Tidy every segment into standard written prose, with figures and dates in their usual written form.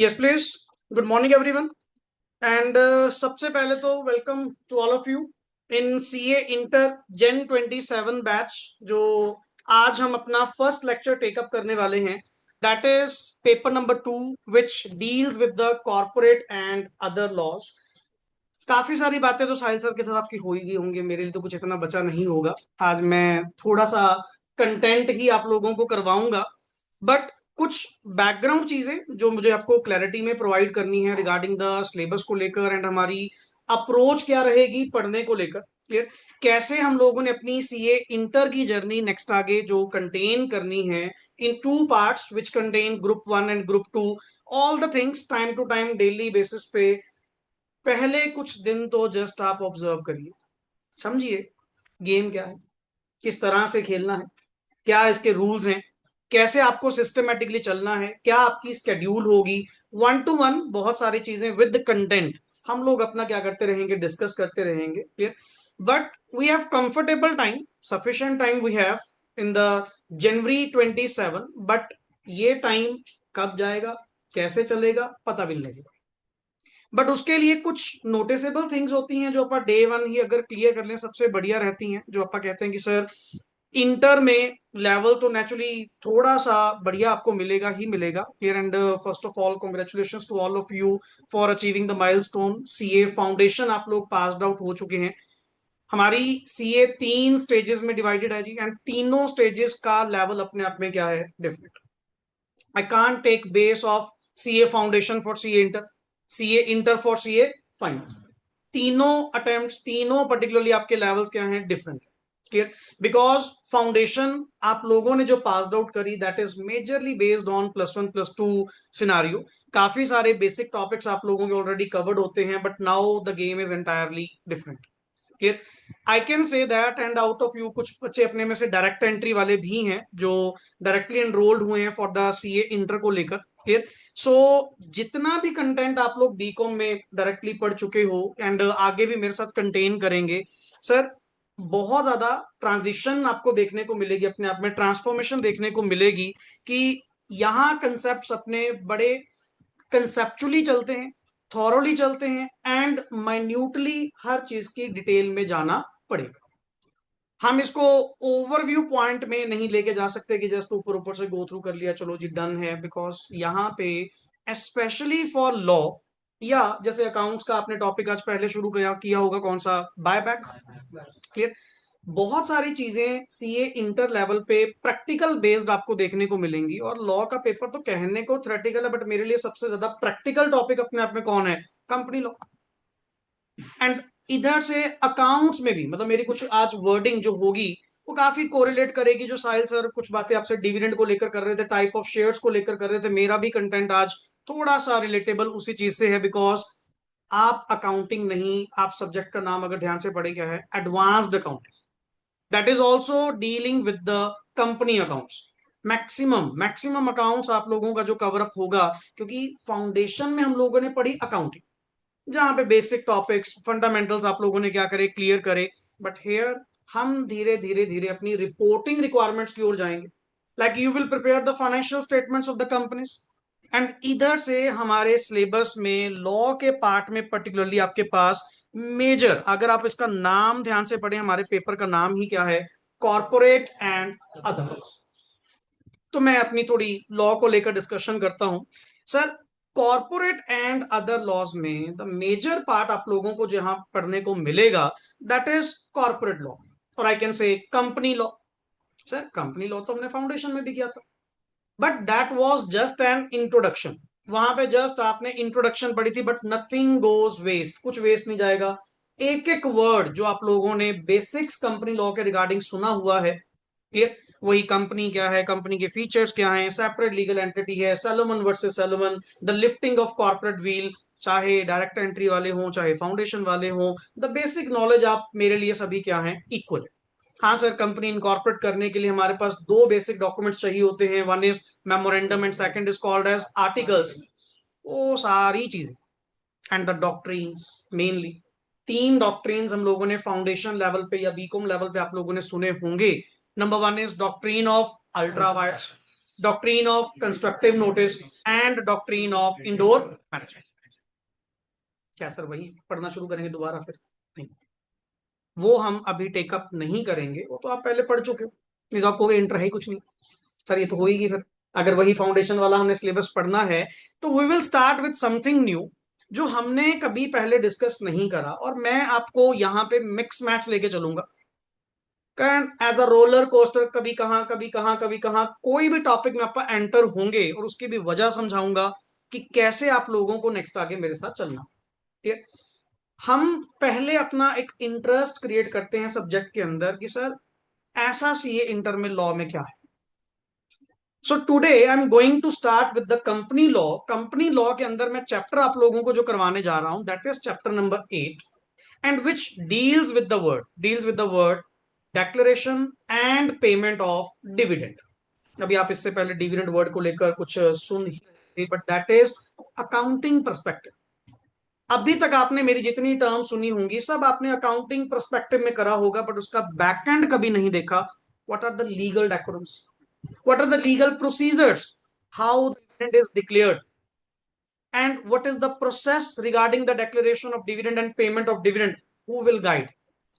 Yes please. Good morning everyone. And सबसे पहले तो welcome to all of you in CA inter Jan 27 batch, जो आज हम अपना फर्स्ट लेक्चर टेकअप करने वाले हैं। That is paper number 2, which deals with the corporate and other laws. काफी सारी बातें तो साहिल सर के साथ आपकी हो ही गई होंगी, मेरे लिए तो कुछ इतना बचा नहीं होगा। आज मैं थोड़ा सा कंटेंट ही आप लोगों को करवाऊंगा, बट कुछ बैकग्राउंड चीजें जो मुझे आपको क्लैरिटी में प्रोवाइड करनी है रिगार्डिंग द सिलेबस को लेकर एंड हमारी अप्रोच क्या रहेगी पढ़ने को लेकर। क्लियर? कैसे हम लोगों ने अपनी सीए इंटर की जर्नी नेक्स्ट आगे जो कंटेन करनी है in two parts which contain group 1 and group 2, all the things time to time daily basis पे। पहले कुछ दिन तो जस्ट आप ऑब्जर्व करिए, समझिए गेम क्या है, किस तरह से खेलना है, क्या इसके रूल्स हैं, कैसे आपको सिस्टमेटिकली चलना है, क्या आपकी स्केड्यूल होगी। 1 to 1 बहुत सारी चीजें विद कंटेंट हम लोग अपना क्या करते रहेंगे, डिस्कस करते रहेंगे। Clear? But we have comfortable time, sufficient time we have in the January 27। But ये टाइम कब जाएगा, कैसे चलेगा, पता भी नहीं लगेगा। बट उसके लिए कुछ नोटिसेबल थिंग्स होती हैं जो अपन डे वन ही अगर क्लियर कर लें सबसे बढ़िया रहती हैं। जो अपन कहते हैं कि सर इंटर में लेवल तो नेचुरली थोड़ा सा बढ़िया आपको मिलेगा ही मिलेगा। Clear? And first of all congratulation to all of you for achieving the milestone CA foundation. आप लोग पास्ड आउट हो चुके हैं। हमारी सीए 3 स्टेजेस में डिवाइडेड है जी, एंड तीनों स्टेजेस का लेवल अपने आप में क्या है, different. I can't take base of CA foundation for CA inter, CA inter for CA finals. तीनों अटेम्प्ट्स, तीनों पर्टिकुलरली आपके लेवल्स क्या हैं, डिफरेंट। क्लियर? बिकॉज फाउंडेशन आप लोगों ने जो पास्ड आउट करी that is majorly based on +1 +2 scenario. काफी सारे बेसिक टॉपिक्स आप लोगों के ऑलरेडी कवर्ड होते हैं, but now the game is entirely different. Clear? I can say that and out of you कुछ बच्चे अपने में से डायरेक्ट एंट्री वाले भी हैं जो डायरेक्टली एनरोल्ड हुए हैं फॉर द सीए इंटर को लेकर। क्लियर? सो जितना भी कंटेंट आप लोग बीकॉम में डायरेक्टली पढ़ चुके हो एंड आगे भी मेरे साथ कंटेन करेंगे सर, बहुत ज्यादा ट्रांजिशन आपको देखने को मिलेगी, अपने आप में ट्रांसफॉर्मेशन देखने को मिलेगी कि यहाँ कंसेप्ट अपने बड़े कंसेप्चुअली चलते हैं, थॉरोली चलते हैं, एंड माइन्यूटली हर चीज की डिटेल में जाना पड़ेगा। हम इसको ओवरव्यू पॉइंट में नहीं लेके जा सकते कि जस्ट ऊपर ऊपर से गो थ्रू कर लिया चलो जी डन है, बिकॉज यहाँ पे स्पेशली फॉर लॉ या जैसे अकाउंट्स का आपने टॉपिक आज पहले शुरू किया किया होगा, कौन सा, बायबैक। क्लियर? बहुत सारी चीजें सीए इंटर लेवल पे प्रैक्टिकल बेस्ड आपको देखने को मिलेंगी, और लॉ का पेपर तो कहने को थ्योरेटिकल है बट मेरे लिए सबसे ज्यादा प्रैक्टिकल टॉपिक अपने आप में कौन है, कंपनी लॉ। एंड इधर से अकाउंट्स में भी मतलब मेरी कुछ आज वर्डिंग जो होगी वो काफी कोरिलेट करेगी, जो साहिल सर कुछ बातें आपसे डिविडेंड को लेकर कर रहे थे, टाइप ऑफ शेयर्स को लेकर कर रहे थे, मेरा भी कंटेंट आज थोड़ा सा रिलेटेबल उसी चीज से है। बिकॉज आप अकाउंटिंग नहीं, आप सब्जेक्ट का नाम अगर ध्यान से पढ़े क्या है, advanced accounting. That is also dealing with the company accounts. Maximum maximum accounts आप लोगों का जो कवर अप होगा, क्योंकि फाउंडेशन में हम लोगों ने पढ़ी अकाउंटिंग जहां पे बेसिक टॉपिक्स फंडामेंटल्स आप लोगों ने क्या करे, क्लियर करे। बट हेयर हम धीरे धीरे धीरे अपनी रिपोर्टिंग रिक्वायरमेंट्स की ओर जाएंगे। Like you will prepare the financial statements of the companies, and इधर से हमारे सिलेबस में लॉ के पार्ट में पर्टिकुलरली आपके पास मेजर, अगर आप इसका नाम ध्यान से पढ़ें, हमारे पेपर का नाम ही क्या है, कॉर्पोरेट एंड अदर लॉज। तो मैं अपनी थोड़ी लॉ को लेकर डिस्कशन करता हूं। Sir, corporate and other laws में द मेजर पार्ट आप लोगों को जहां पढ़ने को मिलेगा दैट इज कॉर्पोरेट लॉ, और I can say company law. Sir company law तो हमने फाउंडेशन में भी किया था, but that was just an introduction. वहां पे जस्ट आपने इंट्रोडक्शन पढ़ी थी, बट नथिंग गोज वेस्ट, कुछ वेस्ट नहीं जाएगा। एक एक वर्ड जो आप लोगों ने बेसिक्स कंपनी लॉ के रिगार्डिंग सुना हुआ है, क्लियर, वही कंपनी क्या है, कंपनी के फीचर्स क्या हैं, सेपरेट लीगल एंटिटी है, Salomon versus Salomon, the lifting of corporate wheel, चाहे डायरेक्ट एंट्री वाले हों चाहे फाउंडेशन वाले हों, द बेसिक नॉलेज आप मेरे लिए सभी क्या हैं, इक्वल है। हाँ सर, कंपनी इनकॉर्पोरेट करने के लिए हमारे पास दो बेसिक डॉक्यूमेंट्स चाहिए होते हैं, one is memorandum and second is called as articles. वो सारी चीजें and the doctrines, mainly 3 doctrines हम लोगों ने फाउंडेशन लेवल पे या बीकॉम लेवल पे आप लोगों ने सुने होंगे। Number 1 is doctrine of ultra vires, doctrine of constructive notice and doctrine of indoor management. क्या सर वही पढ़ना शुरू करेंगे दोबारा फिर? नहीं, वो हम अभी टेकअप नहीं करेंगे, वो तो आप पहले पढ़ चुके हो। नहीं तो आपको इंटर है ही कुछ नहीं सर, ये तो होएगी फिर। अगर वही फाउंडेशन वाला हमने सिलेबस पढ़ना है तो we will start with something new, जो हमने कभी पहले डिस्कस नहीं करा, और मैं आपको यहाँ पे मिक्स मैच लेके चलूंगा। Can as a roller coaster, कभी कहाँ कभी कहाँ कभी कहाँ, कोई भी टॉपिक में आप एंटर होंगे और उसकी भी वजह समझाऊंगा कि कैसे आप लोगों को नेक्स्ट आगे मेरे साथ चलना। ठीक है, हम पहले अपना एक इंटरेस्ट क्रिएट करते हैं सब्जेक्ट के अंदर कि सर ऐसा सीए इंटर में लॉ में क्या है। So today I am going to start with the company law. Company law के अंदर मैं चैप्टर आप लोगों को जो करवाने जा रहा हूं that is chapter number 8, and which deals with the word declaration and payment of dividend. अभी आप इससे पहले डिविडेंड वर्ड को लेकर कुछ सुन ही, but that is accounting perspective. अभी तक आपने मेरी जितनी टर्म सुनी होंगी सब आपने अकाउंटिंग परस्पेक्टिव में करा होगा, बट उसका बैकएंड कभी नहीं देखा। What are the legal decorums, what are the legal procedures, how the dividend is declared, and what is the process regarding the declaration of dividend and payment of dividend, who will guide?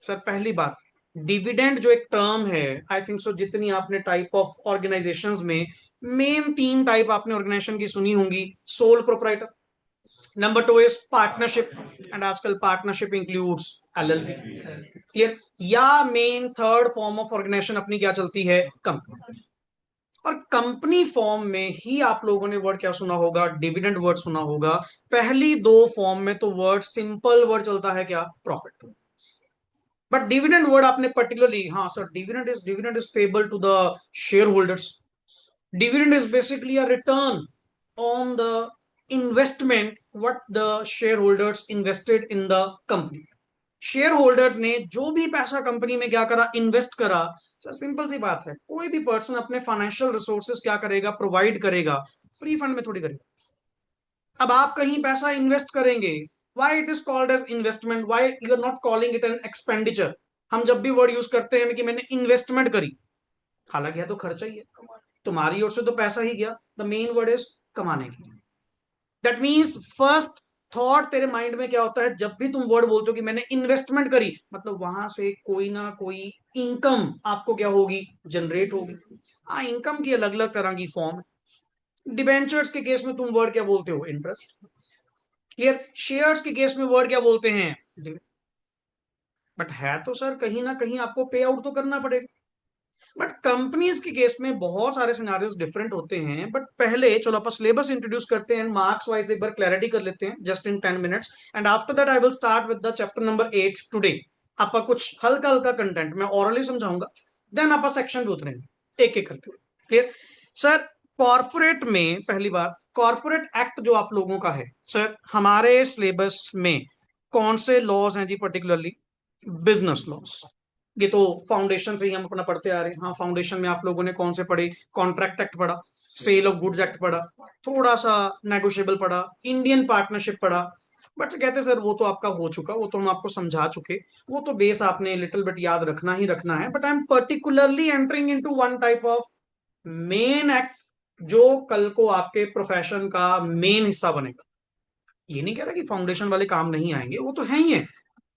Sir पहली बात, dividend जो एक term है, I think so जितनी आपने type of organisations में, main तीन type आपने ऑर्गेनाइजेशन की सुनी होंगी। Sole proprietor, number two is partnership, and आजकल पार्टनरशिप इंक्लूड्स एलएलपी। क्लियर? या main third form of organisation अपनी क्या चलती है? कंपनी। और कंपनी फॉर्म में ही आप लोगों ने वर्ड क्या सुना होगा? डिविडेंड वर्ड सुना होगा। पहली दो फॉर्म में तो वर्ड सिंपल वर्ड चलता है क्या? प्रॉफिट। बट डिविडेंड वर्ड आपने पर्टिकुलरली, हाँ sir dividend is payable to the shareholders. Dividend is basically a return on the investment what the shareholders invested in the company. Shareholders ने जो भी पैसा company में क्या करा? Invest करा। सर सिंपल सी बात है, कोई भी पर्सन अपने फाइनेंशियल रिसोर्सेज क्या करेगा? प्रोवाइड करेगा, फ्री फंड में थोड़ी करेगा। अब आप कहीं पैसा इन्वेस्ट करेंगे, why it is called as investment, why you are not calling it an expenditure? हम जब भी वर्ड यूज करते हैं कि मैंने इन्वेस्टमेंट करी, हालांकि यह तो खर्चा ही है, तुम्हारी ओर से तो पैसा ही गया। द मेन वर्ड इज कमाने की। दैट मीन्स फर्स्ट थॉट तेरे माइंड में क्या होता है जब भी तुम वर्ड बोलते हो कि मैंने इन्वेस्टमेंट करी? मतलब वहां से कोई ना कोई इनकम आपको क्या होगी? जनरेट होगी। हाँ, इनकम की अलग अलग तरह की फॉर्म है। डिबेंचर्स के केस में तुम वर्ड क्या बोलते हो? इंटरेस्ट। क्लियर? शेयर्स के केस में वर्ड क्या बोलते हैं? बट है तो सर कहीं ना कहीं आपको पे आउट तो करना पड़ेगा। बट कंपनीज के केस में बहुत सारे सिनारियोज डिफरेंट होते हैं। बट पहले चलो आप सिलेबस इंट्रोड्यूस करते हैं, मार्क्स वाइज एक बार क्लैरिटी कर लेते हैं just in 10 minutes, and after that I will start with the chapter number 8 today. आपका कुछ हल्का हल्का कंटेंट मैं ऑरली समझाऊंगा, देन आप सेक्शन भी उतरेंगे एक एक करते हुए। क्लियर? सर कॉर्पोरेट में पहली बात, कॉर्पोरेट एक्ट जो आप लोगों का है सर, हमारे सिलेबस में कौन से लॉज हैं जी? Particularly business laws. ये तो फाउंडेशन से ही हम अपना पढ़ते आ रहे हैं। हाँ, फाउंडेशन में आप लोगों ने कौन से पढ़े? कॉन्ट्रैक्ट एक्ट पढ़ा, सेल ऑफ गुड्स एक्ट पढ़ा, थोड़ा सा नेगोशिएबल पढ़ा, इंडियन पार्टनरशिप पढ़ा। बट कहते सर वो तो आपका हो चुका, वो तो हम आपको समझा चुके, वो तो बेस आपने लिटिल बिट याद रखना ही रखना है। But I am particularly entering into one type of main act जो कल को आपके प्रोफेशन का मेन हिस्सा बनेगा। ये नहीं कह रहा कि फाउंडेशन वाले काम नहीं आएंगे, वो तो है ही है,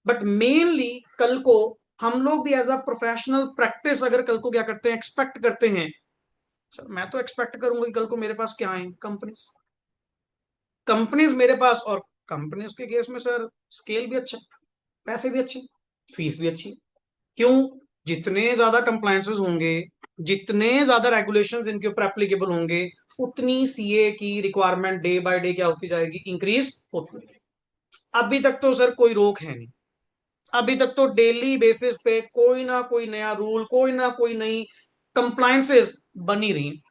बट मेनली कल को हम लोग भी एज अ प्रोफेशनल प्रैक्टिस अगर कल को क्या करते हैं? एक्सपेक्ट करते हैं। सर मैं तो एक्सपेक्ट करूंगा कि कल को मेरे पास क्या आए? कंपनीज। कंपनीज मेरे पास, और कंपनीज के केस में सर स्केल भी अच्छा, पैसे भी अच्छे, फीस भी अच्छी। क्यों? जितने ज्यादा कंप्लायंसेस होंगे, जितने ज्यादा रेगुलेशंस इनके ऊपर एप्लीकेबल होंगे, उतनी सीए की रिक्वायरमेंट डे बाय डे क्या होती जाएगी? इंक्रीज होती जाएगी। अभी तक तो सर कोई रोक है नहीं। अभी तक तो डेली बेसिस पे कोई ना कोई नया रूल, कोई ना कोई नई कंप्लायंसेस बनी रही।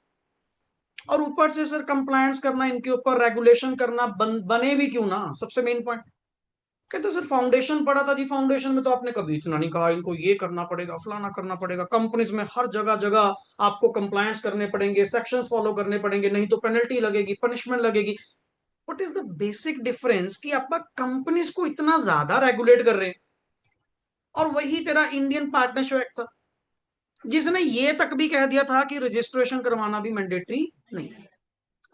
और ऊपर से सर कंप्लायंस करना, इनके ऊपर रेगुलेशन करना बने भी क्यों ना? सबसे मेन पॉइंट, कहते सर फाउंडेशन पढ़ा था जी, फाउंडेशन में तो आपने कभी इतना नहीं कहा इनको ये करना पड़ेगा, फलाना करना पड़ेगा। कंपनीज में हर जगह जगह आपको कंप्लायंस करने पड़ेंगे, सेक्शंस फॉलो करने पड़ेंगे, नहीं तो पेनल्टी लगेगी, पनिशमेंट लगेगी। What is the basic difference कि आप कंपनीज को इतना ज्यादा रेगुलेट कर रहे हैं, और वही तेरा इंडियन पार्टनरशिप एक्ट था। जिसने ये तक भी कह दिया था कि रजिस्ट्रेशन करवाना भी मैंडेटरी नहीं है,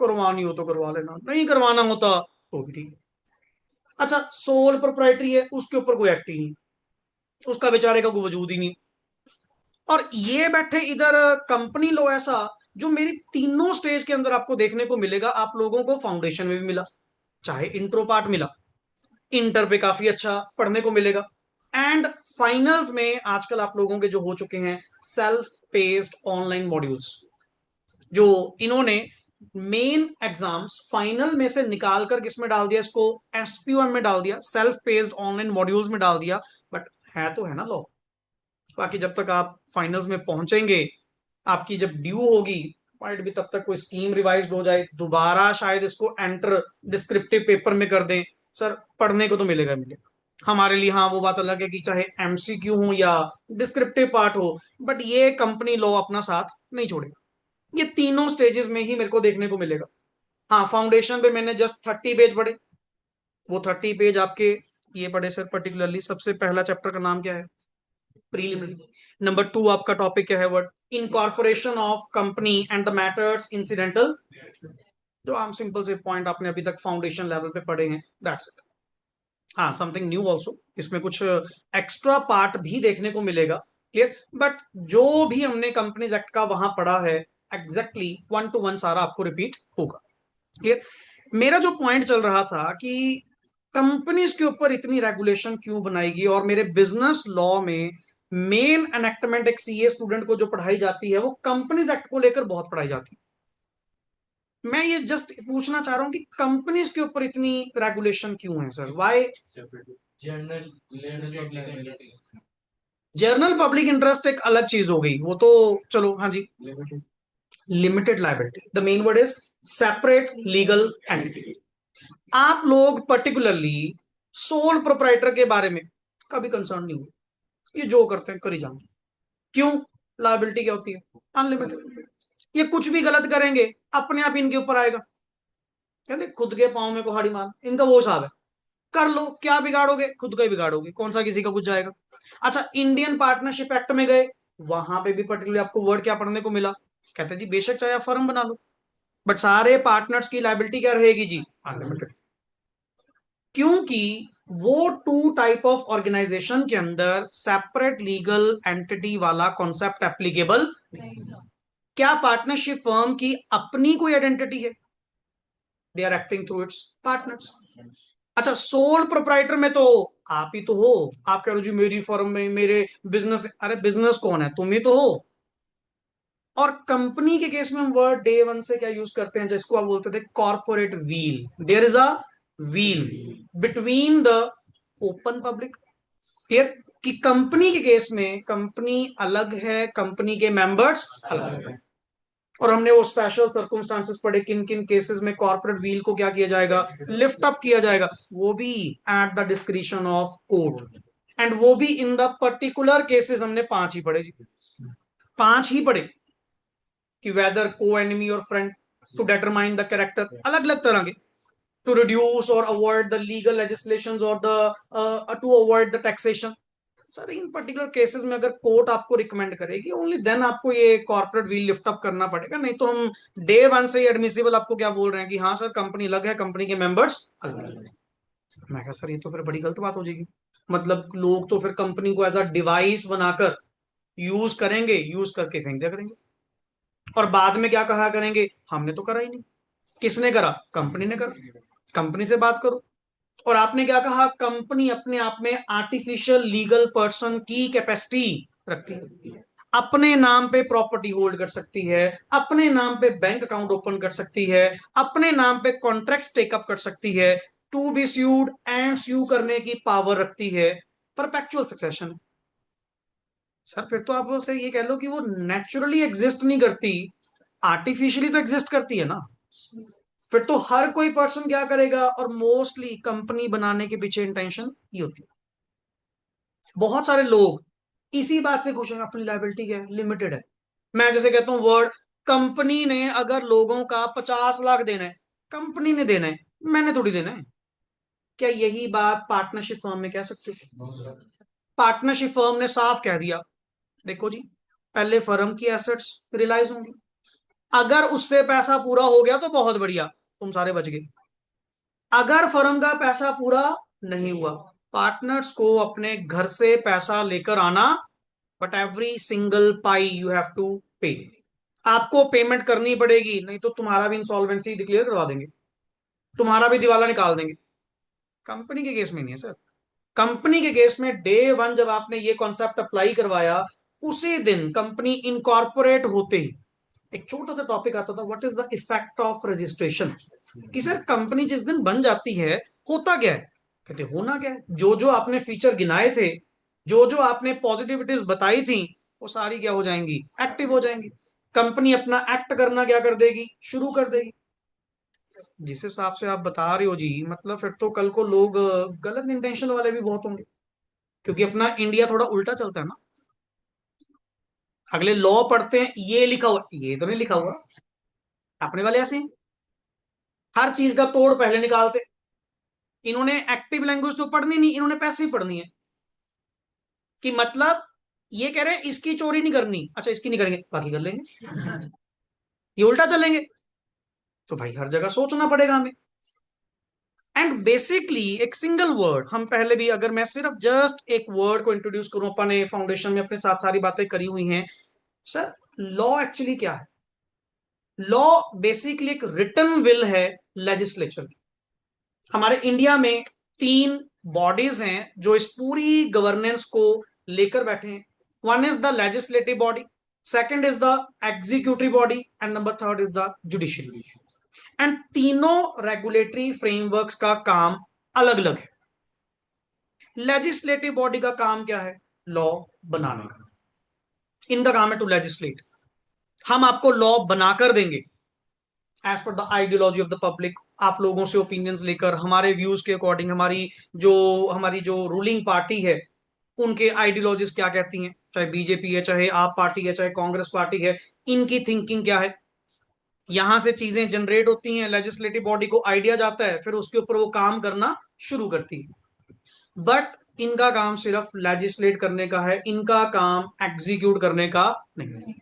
करवानी हो तो करवा लेना, नहीं करवाना होता तो भी ठीक। अच्छा, सोल प्रोप्राइटरी है, उसके ऊपर कोई एक्ट ही नहीं, उसका बेचारे का कोई वजूद ही नहीं। और ये बैठे इधर कंपनी लो ऐसा, जो मेरी तीनों स्टेज के अंदर आपको देखने को मिलेगा। आप लोगों को फाउंडेशन में भी मिला, चाहे इंट्रो पार्ट मिला, इंटर पे काफी अच्छा पढ़ने को मिलेगा, एंड फाइनल्स में आजकल आप लोगों के जो हो चुके हैं सेल्फ पेस्ड ऑनलाइन मॉड्यूल्स, जो इन्होंने मेन एग्जाम्स फाइनल में से निकाल कर किस में डाल दिया, इसको एसपीओएम में डाल दिया, सेल्फ पेस्ड ऑनलाइन मॉड्यूल्स में डाल दिया। बट है तो है ना लॉ। बाकी जब तक आप फाइनल्स में पहुंचेंगे, आपकी जब ड्यू होगी, पॉइंट भी तब तक कोई स्कीम रिवाइज हो जाए, दोबारा शायद इसको एंटर डिस्क्रिप्टिव पेपर में कर दें, सर पढ़ने को तो मिलेगा मिलेगा हमारे लिए। हाँ वो बात अलग है कि चाहे एमसीक्यू हो या डिस्क्रिप्टिव पार्ट हो, बट ये कंपनी लॉ अपना साथ नहीं छोड़ेगा। ये तीनों स्टेजेस में ही मेरे को देखने को मिलेगा। हाँ, फाउंडेशन पे मैंने जस्ट 30 पेज पढ़े, वो 30 पेज आपके ये पढ़े सर। पर्टिकुलरली सबसे पहला चैप्टर का नाम क्या है, प्रीलिमिनरी। नंबर 2 आपका टॉपिक क्या है, word incorporation of company and the matters incidental, जो आम सिंपल से पॉइंट आपने अभी तक फाउंडेशन लेवल पे पढ़े हैं, दैट्स इट। हाँ, समथिंग न्यू ऑल्सो, इसमें कुछ एक्स्ट्रा पार्ट भी देखने को मिलेगा, क्लियर। बट जो भी हमने कंपनीज एक्ट का वहां पढ़ा है, एग्जैक्टली 1 to 1 सारा आपको रिपीट होगा, क्लियर। मेरा जो पॉइंट चल रहा था कि कंपनीज के ऊपर इतनी रेगुलेशन क्यों बनाएगी, और मेरे बिजनेस लॉ में मेन एनेक्टमेंट एक सीए स्टूडेंट को जो पढ़ाई जाती है वो कंपनीज एक्ट को लेकर बहुत पढ़ाई जाती है। मैं ये जस्ट पूछना चाह रहा हूं कि कंपनीज के ऊपर इतनी रेगुलेशन क्यों है sir, why. General general public interest एक अलग चीज हो गई, वो तो चलो हाँ जी। Limited liability, the main word is separate legal entity. आप लोग पर्टिकुलरली सोल प्रोप्राइटर के बारे में कभी कंसर्न नहीं हुए, ये जो करते हैं कर ही जाएंगे। क्यों, लाइबिलिटी क्या होती है, अनलिमिटेड। ये कुछ भी गलत करेंगे, अपने आप इनके ऊपर आएगा। कहते खुद के पाँव में कुल्हाड़ी मार, इनका वो हिसाब है। कर लो, क्या बिगाड़ोगे, खुद का ही बिगाड़ोगे, कौन सा किसी का कुछ जाएगा। अच्छा, इंडियन पार्टनरशिप एक्ट में गए, वहां पे भी पर्टिकुलरली आपको वर्ड क्या पढ़ने को मिला, कहते जी बेशक चाहे आप फर्म बना लो, बट सारे पार्टनर्स की लाइबिलिटी क्या रहेगी जी, अनलिमिटेड। क्योंकि वो टू टाइप ऑफ ऑर्गेनाइजेशन के अंदर सेपरेट लीगल एंटिटी वाला कॉन्सेप्ट एप्लीकेबल। क्या पार्टनरशिप फर्म की अपनी कोई आइडेंटिटी है, they are acting through its partners. अच्छा, सोल प्रोप्राइटर में तो आप ही तो हो, आप कह रहे हो जी मेरी फर्म में मेरे बिजनेस, अरे बिजनेस कौन है, तुम ही तो हो। और कंपनी के केस में हम वर्ड डे वन से क्या यूज करते हैं, जिसको आप बोलते थे corporate veil, there is a veil between the open public, clear. कि कंपनी के केस में कंपनी अलग है, कंपनी के मेंबर्स अलग है। और हमने वो स्पेशल सर्कमस्टांसेस पढ़े, किन किन केसेस में कॉर्पोरेट व्हील को क्या किया जाएगा, लिफ्ट अप किया जाएगा, वो भी at the discretion of court. And वो भी इन द पर्टिकुलर केसेस हमने 5 ही पढ़े जी, 5 ही पढ़े, कि वेदर को एनिमी और friend, to determine the character, अलग अलग तरह के, टू रिड्यूस और अवॉइड द लीगल लेजिस्लेशन और the to avoid the taxation. Sir इन पर्टिकुलर केसेस में अगर कोर्ट आपको रिकमेंड करेगी, ओनली देन आपको ये कॉर्पोरेट व्हील लिफ्ट अप करना पड़ेगा, नहीं तो हम डे वन से ही एडमिसिबल आपको क्या बोल रहे हैं कि हाँ सर कंपनी अलग है, कंपनी के मेंबर्स अलग है। मैं कहा सर ये तो फिर बड़ी गलत बात हो जाएगी। मतलब लोग तो फिर कंपनी को एज अ डिवाइस बनाकर यूज करेंगे, यूज करके फेंक दिया करेंगे, और बाद में क्या कहा करेंगे, हमने तो करा ही नहीं। किसने करा, कंपनी ने करा, कंपनी से बात करो। और आपने क्या कहा, कंपनी अपने आप में आर्टिफिशियल लीगल पर्सन की कैपेसिटी रखती है, अपने नाम पे प्रॉपर्टी होल्ड कर सकती है, अपने नाम पे बैंक अकाउंट ओपन कर सकती है, अपने नाम पे कॉन्ट्रैक्ट टेकअप कर सकती है, टू बी स्यूड एंड स्यू करने की पावर रखती है, परपेचुअल सक्सेशन। सर फिर तो आप उसे ये कह लो कि वो नेचुरली एग्जिस्ट नहीं करती, आर्टिफिशियली तो एग्जिस्ट करती है ना। फिर तो हर कोई पर्सन क्या करेगा, और मोस्टली कंपनी बनाने के पीछे इंटेंशन ये होती है। बहुत सारे लोग इसी बात से खुश हैं, अपनी लाइबिलिटी क्या है, लिमिटेड है। मैं जैसे कहता हूं वर्ड, कंपनी ने अगर लोगों का 50 लाख देना है, कंपनी ने देना है, मैंने थोड़ी देना है। क्या यही बात पार्टनरशिप फर्म में कह सकते हो, पार्टनरशिप फर्म ने साफ कह दिया, देखो जी पहले फर्म की एसेट्स रियलाइज होंगी। अगर उससे पैसा पूरा हो गया तो बहुत बढ़िया, तुम सारे बच गए। अगर फर्म का पैसा पूरा नहीं हुआ, पार्टनर्स को अपने घर से पैसा लेकर आना, but every single pie you have to pay. आपको पेमेंट करनी पड़ेगी, नहीं तो तुम्हारा भी इंसॉल्वेंसी डिक्लेयर करवा देंगे, तुम्हारा भी दिवाला निकाल देंगे। कंपनी के केस में नहीं है सर। कंपनी के केस में डे वन जब आपने ये कॉन्सेप्ट अप्लाई करवाया, उसी दिन कंपनी इनकॉर्पोरेट होते ही एक छोटा सा टॉपिक आता था, what is the effect of registration. कि सर कंपनी जिस दिन बन जाती है, होता क्या है? कहते होना क्या है, जो जो आपने फीचर गिनाए थे, जो जो आपने पॉजिटिविटीज बताई थी, वो सारी क्या हो जाएंगी? एक्टिव हो जाएंगी। कंपनी अपना एक्ट करना क्या कर देगी? शुरू कर देगी। जिस हिसाब से आप बता रहे हो जी, मतलब फिर तो कल को लोग गलत इंटेंशन वाले भी बहुत होंगे, क्योंकि अपना इंडिया थोड़ा उल्टा चलता है ना। अगले लॉ पढ़ते हैं, ये लिखा हुआ, ये तो नहीं लिखा हुआ। अपने वाले ऐसे हैं, हर चीज का तोड़ पहले निकालते। इन्होंने एक्टिव लैंग्वेज तो पढ़नी नहीं, इन्होंने पैसिव पढ़नी है। कि मतलब ये कह रहे हैं इसकी चोरी नहीं करनी, अच्छा इसकी नहीं करेंगे बाकी कर लेंगे। ये उल्टा चलेंगे। तो भाई हर जगह सोचना पड़ेगा हमें। एंड बेसिकली एक सिंगल वर्ड, हम पहले भी, अगर मैं सिर्फ जस्ट एक वर्ड को इंट्रोड्यूस करूं, अपने फाउंडेशन में अपने साथ सारी बातें करी हुई हैं। सर लॉ एक्चुअली क्या है? लॉ बेसिकली एक रिटन विल है लेजिस्लेचर की। हमारे इंडिया में तीन बॉडीज हैं जो इस पूरी गवर्नेंस को लेकर बैठे हैं। One is the legislative body, second is the executive body, and number third is the judiciary. And तीनों रेगुलेटरी फ्रेमवर्क्स का काम अलग अलग है। लेजिस्लेटिव बॉडी का काम क्या है? लॉ बनाने का। इनका काम है टू लेजिस्लेट। हम आपको लॉ बनाकर देंगे as per the ideology of the public. आप लोगों से ओपिनियंस लेकर, हमारे व्यूज के अकॉर्डिंग, जो हमारी जो रूलिंग पार्टी है, उनके आइडियोलॉजीज क्या कहती हैं, चाहे बीजेपी है, चाहे आप पार्टी है, चाहे कांग्रेस पार्टी है, इनकी थिंकिंग क्या है। यहां से चीजें जनरेट होती हैं, लेजिस्लेटिव बॉडी को आइडिया जाता है, फिर उसके ऊपर वो काम करना शुरू करती है। बट इनका काम सिर्फ लेजिस्लेट करने का है, इनका काम एग्जीक्यूट करने का नहीं।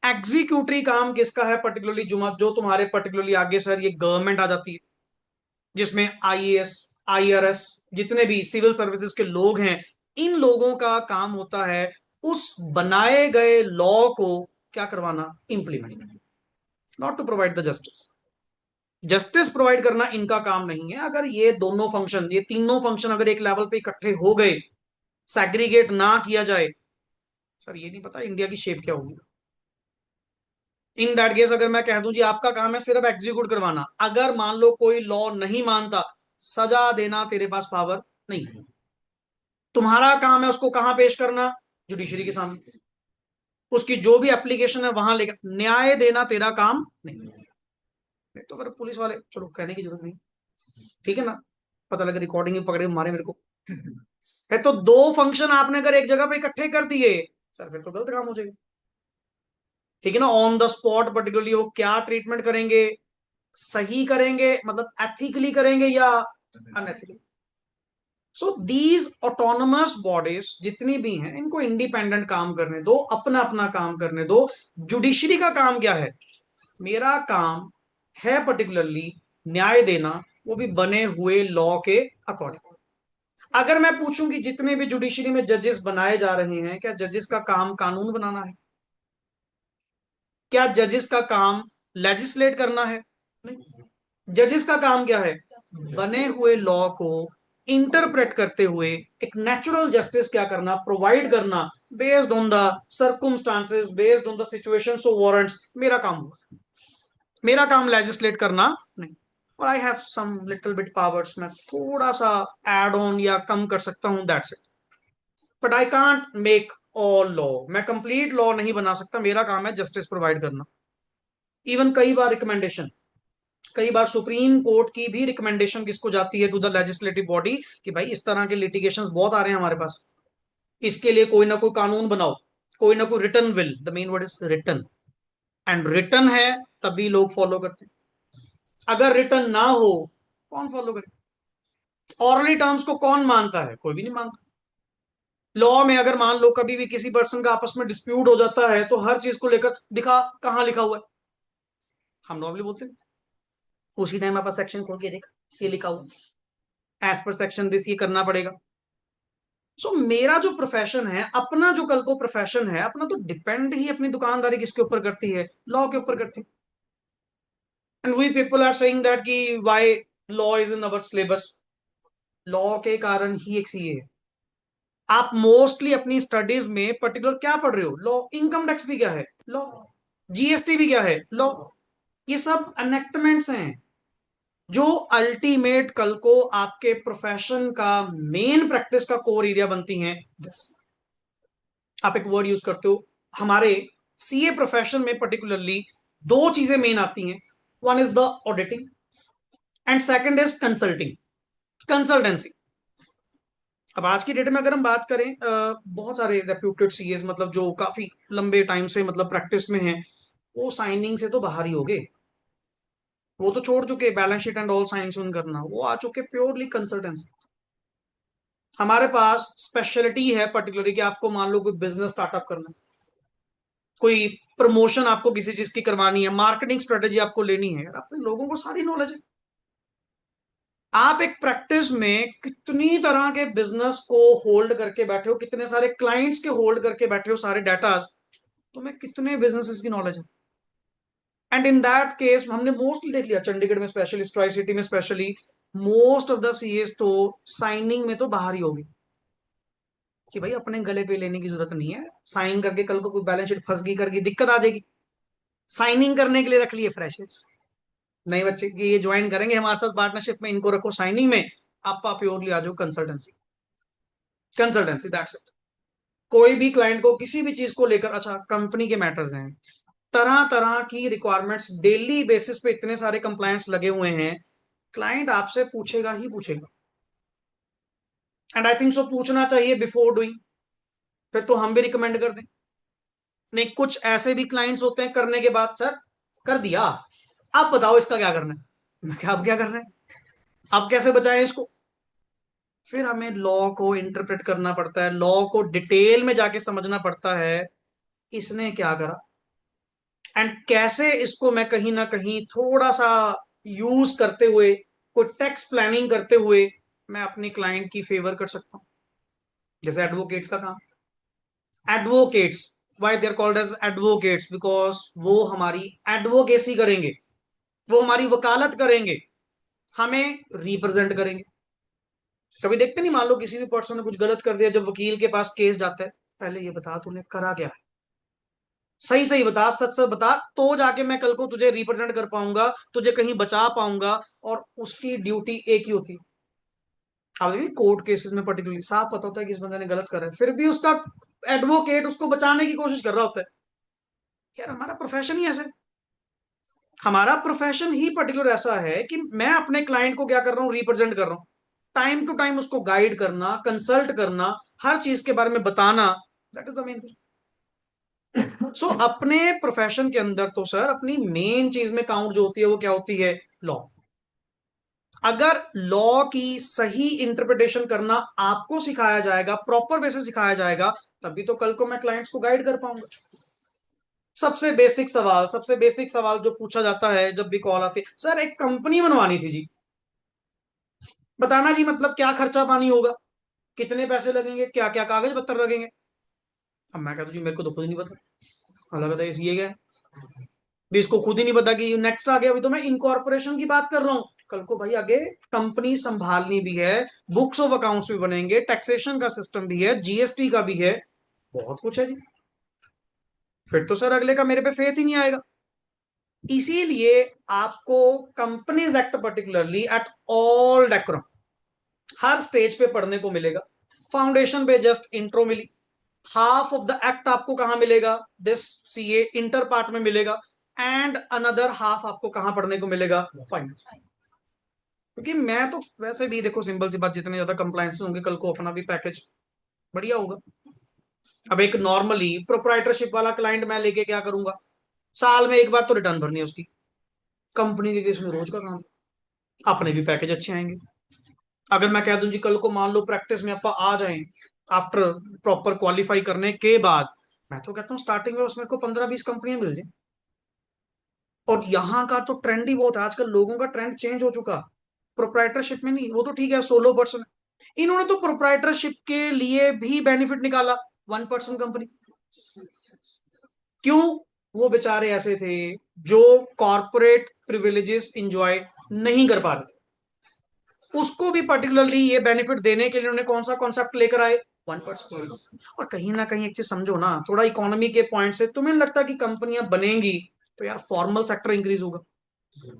एग्जीक्यूटरी काम किसका है पर्टिकुलरली? जो तुम्हारे पर्टिकुलरली आगे सर ये गवर्नमेंट आ जाती है, जिसमें आईएएस, आईआरएस, जितने भी सिविल सर्विसेज के लोग हैं, इन लोगों का काम होता है उस बनाए गए लॉ को क्या करवाना? Implement. Not to provide the justice. Justice provide करना इनका काम नहीं है। अगर ये दोनों फंक्शन, ये तीनों फंक्शन अगर एक लेवल पे इकट्ठे हो गए, सैग्रीगेट ना किया जाए, सर ये नहीं पता इंडिया की शेप क्या होगी। इन दैट केस अगर मैं कह दूं जी आपका काम है सिर्फ एग्जीक्यूट करवाना, अगर मान लो कोई लॉ नहीं मानता, सजा देना तेरे पास पावर नहीं है। तुम्हारा काम है उसको कहां पेश करना? जुडिशरी के सामने। उसकी जो भी एप्लीकेशन है वहां लेकर न्याय देना तेरा काम नहीं है। नहीं तो फिर पुलिस वाले, चलो कहने की जरूरत नहीं, ठीक है ना, पता लगा रिकॉर्डिंग में पकड़े मारे मेरे को। है तो दो फंक्शन आपने अगर एक जगह पे इकट्ठे कर दिए, सर फिर तो गलत काम हो जाएगा। ठीक है ना, ऑन द स्पॉट पर्टिकुलरली वो क्या ट्रीटमेंट करेंगे, सही करेंगे मतलब एथिकली करेंगे या unethically. So these autonomous bodies जितनी भी हैं, इनको इंडिपेंडेंट काम करने दो, अपना अपना काम करने दो। जुडिशरी का काम क्या है? मेरा काम है पर्टिकुलरली न्याय देना, वो भी बने हुए लॉ के अकॉर्डिंग। अगर मैं पूछूं कि जितने भी जुडिशरी में जजेस बनाए जा रहे हैं, क्या जजेस का काम कानून बनाना है? क्या जजेस का काम लेजिस्लेट करना है? नहीं। जजेस का काम क्या है? बने हुए लॉ को इंटरप्रेट करते हुए एक नेचुरल जस्टिस क्या करना? प्रोवाइड करना, based on the circumstances, based on the situation so warrants. मेरा काम हुआ। मेरा काम लेजिस्लेट करना नहीं। और I have some little bit powers, मैं थोड़ा सा एड ऑन या कम कर सकता हूं, that's it. But I can't make all law, मैं कंप्लीट लॉ नहीं बना सकता। मेरा काम है जस्टिस प्रोवाइड करना। इवन कई बार रिकमेंडेशन, कई बार सुप्रीम कोर्ट की भी रिकमेंडेशन किसको जाती है? टू द लेजिस्लेटिव बॉडी, कि भाई इस तरह के लिटिगेशंस बहुत आ रहे हैं हमारे पास, इसके लिए कोई ना कोई कानून बनाओ, कोई ना कोई written will. The main word is written. And written है तभी लोग फॉलो करते हैं। अगर रिटन ना हो, कौन फॉलो करे? ऑरली टर्म्स को कौन मानता है? कोई भी नहीं मानता। लॉ में अगर मान लो कभी भी किसी पर्सन का आपस में डिस्प्यूट हो जाता है तो हर चीज को लेकर दिखा कहाँ लिखा हुआ है, हम नॉर्मली बोलते हैं उसी टाइम आप सेक्शन खोल के देख ये लिखा हुआ, एज पर सेक्शन दिस ये करना पड़ेगा। सो मेरा जो प्रोफेशन है, अपना जो कल को प्रोफेशन है अपना, तो डिपेंड ही अपनी दुकानदारी किसके ऊपर करती है, लॉ के ऊपर करती है। And we people are saying that कि why law is in our syllabus. Law के कारण ही एक सीए है। आप मोस्टली अपनी स्टडीज में पर्टिकुलर क्या पढ़ रहे हो, लॉ। इनकम टैक्स भी क्या है, लॉ। जीएसटी भी क्या है, लॉ। ये सब एनेक्टमेंट्स हैं जो अल्टीमेट कल को आपके प्रोफेशन का मेन प्रैक्टिस का कोर एरिया बनती हैं। दिस आप एक वर्ड यूज करते हो हमारे सीए प्रोफेशन में पर्टिकुलरली, दो चीजें मेन आती हैं। One is the auditing and second is consulting, consultancy. अब आज की डेट में अगर हम बात करें, बहुत सारे रेप्यूटेड सीएस मतलब जो काफी लंबे टाइम से मतलब प्रैक्टिस में हैं, वो साइनिंग से तो बाहर ही हो गए। वो तो छोड़ चुके balance sheet and all sign सुन करना, वो आ चुके प्योरली कंसल्टेंसी। हमारे पास स्पेशलिटी है पर्टिकुलरली कि आपको मान लो कोई बिजनेस स्टार्टअप करना है, कोई प्रमोशन आपको किसी चीज की करवानी है, मार्केटिंग स्ट्रेटेजी आपको लेनी है, अपने लोगों को सारी नॉलेज है। आप एक प्रैक्टिस में कितनी तरह के बिजनेस को होल्ड करके बैठे हो, कितने सारे क्लाइंट्स के होल्ड करके बैठे हो सारे डाटाज, तुम्हें कितने बिजनेसेस की नॉलेज है। एंड इन दैट केस हमने मोस्टली देख लिया चंडीगढ़ में स्पेशली, ट्राई सिटी में specially, most of the CS तो साइनिंग में तो बाहर ही होगी कि भाई अपने गले पे लेने की जरूरत नहीं है, साइन करके कल को कोई बैलेंस शीट फंस गई करके दिक्कत आ जाएगी। साइनिंग करने के लिए रख लिए फ्रेशर्स, नए बच्चे की ये ज्वाइन करेंगे हमारे साथ पार्टनरशिप में, इनको रखो साइनिंग में, आप प्योरली आ जाओ कंसल्टेंसी। Consultancy that's it. कोई भी क्लाइंट को किसी भी चीज को लेकर, अच्छा कंपनी के मैटर्स हैं, तरह तरह की रिक्वायरमेंट्स, डेली बेसिस पे इतने सारे कंप्लायंस लगे हुए हैं, क्लाइंट आपसे पूछेगा ही पूछेगा। एंड आई थिंक सो पूछना चाहिए बिफोर डूइंग, फिर तो हम भी रिकमेंड कर दें। नहीं, कुछ ऐसे भी क्लाइंट्स होते हैं करने के बाद, सर कर दिया, आप बताओ इसका क्या करना है। मैं क्या, अब क्या कर रहे हैं, आप कैसे बचाएं इसको। फिर हमें लॉ को इंटरप्रेट करना पड़ता है, लॉ को डिटेल में जाके समझना पड़ता है, इसने क्या करा एंड कैसे इसको मैं कहीं ना कहीं थोड़ा सा यूज करते हुए, कोई टैक्स प्लानिंग करते हुए मैं अपनी क्लाइंट की फेवर कर सकता हूँ। जैसे एडवोकेट्स का काम, advocates, why they are called as advocates, because वो हमारी एडवोकेसी करेंगे, वो हमारी वकालत करेंगे, हमें रिप्रेजेंट करेंगे। कभी देखते नहीं, मान लो किसी भी पर्सन ने कुछ गलत कर दिया, जब वकील के पास केस जाता है, पहले ये बता तूने करा क्या है, सही सही बता, सच सच बता, तो जाके मैं कल को तुझे रिप्रेजेंट कर पाऊंगा, तुझे कहीं बचा पाऊंगा। और उसकी ड्यूटी एक ही होती है। अब देखिए कोर्ट केसेस में पर्टिकुलरली साफ पता होता है कि इस बंदे ने गलत करा है, फिर भी उसका एडवोकेट उसको बचाने की कोशिश कर रहा होता है। यार हमारा प्रोफेशन ही ऐसा है, हमारा प्रोफेशन ही पर्टिकुलर ऐसा है कि मैं अपने क्लाइंट को क्या कर रहा हूँ, रिप्रेजेंट कर रहा हूँ, टाइम टू टाइम उसको गाइड करना, कंसल्ट करना, हर चीज के बारे में बताना, that is the main thing. So अपने प्रोफेशन के अंदर तो सर अपनी मेन चीज में काउंट जो होती है वो क्या होती है, लॉ। अगर लॉ की सही इंटरप्रिटेशन करना आपको सिखाया जाएगा, प्रॉपर वे से सिखाया जाएगा, तभी तो कल को मैं क्लाइंट्स को गाइड कर पाऊंगा। सबसे बेसिक सवाल जो पूछा जाता है जब भी कॉल आती है, सर एक कंपनी बनवानी थी जी, बताना जी मतलब क्या खर्चा पानी होगा, कितने पैसे लगेंगे, क्या क्या कागज पत्तर लगेंगे। अब मैं कहता हूँ जी मेरे को तो खुद नहीं पता, अलग बताइए ये क्या है, भी इसको खुद ही नहीं पता कि नेक्स्ट आ गया। अभी तो मैं इनकॉर्पोरेशन की बात कर रहा हूँ, कल को भाई आगे कंपनी संभालनी भी है, बुक्स ऑफ अकाउंट्स भी बनेंगे, टैक्सेशन का सिस्टम भी है, जीएसटी का भी है, बहुत कुछ है जी। फिर तो सर अगले का मेरे पे फेथ ही नहीं आएगा। इसीलिए आपको companies act particularly at all decorum हर स्टेज पे पढ़ने को मिलेगा। फाउंडेशन पे जस्ट इंट्रो मिली, हाफ ऑफ द एक्ट आपको कहां मिलेगा, दिस सीए इंटर पार्ट में मिलेगा, एंड अनदर हाफ आपको कहां पढ़ने को मिलेगा, फाइनेंस। क्योंकि मैं तो वैसे भी देखो सिंपल सी बात, जितने ज्यादा कंप्लायंस होंगे कल को अपना भी पैकेज बढ़िया होगा। अब एक नॉर्मली प्रोप्राइटरशिप वाला क्लाइंट मैं लेके क्या करूंगा, साल में एक बार तो रिटर्न भरनी है उसकी, कंपनी के केस में रोज का काम, अपने भी पैकेज अच्छे आएंगे। अगर मैं कह दूं जी कल को मान लो प्रैक्टिस में आप आ जाएं, आफ्टर प्रॉपर क्वालिफाई करने के बाद, मैं तो कहता हूँ स्टार्टिंग में उसमें को 15-20 कंपनियां मिल जाए। और यहाँ का तो ट्रेंड ही बहुत है आजकल, लोगों का ट्रेंड चेंज हो चुका। प्रोप्राइटरशिप में नहीं, वो तो ठीक है, सोलो पर्सन। इन्होंने तो प्रोप्राइटरशिप के लिए भी बेनिफिट निकाला, 1 पर्सन कंपनी। क्यों? वो बेचारे ऐसे थे जो कॉरपोरेट प्रिविलेजेस इंजॉय नहीं कर पा रहे थे, उसको भी पर्टिकुलरली ये बेनिफिट देने के लिए उन्होंने कौन सा कॉन्सेप्ट लेकर आए, 1 पर्सन। और कहीं ना कहीं एक चीज समझो ना, थोड़ा इकोनॉमी के पॉइंट से तुम्हें नहीं लगता कि कंपनियां बनेंगी तो यार फॉर्मल सेक्टर इंक्रीज होगा?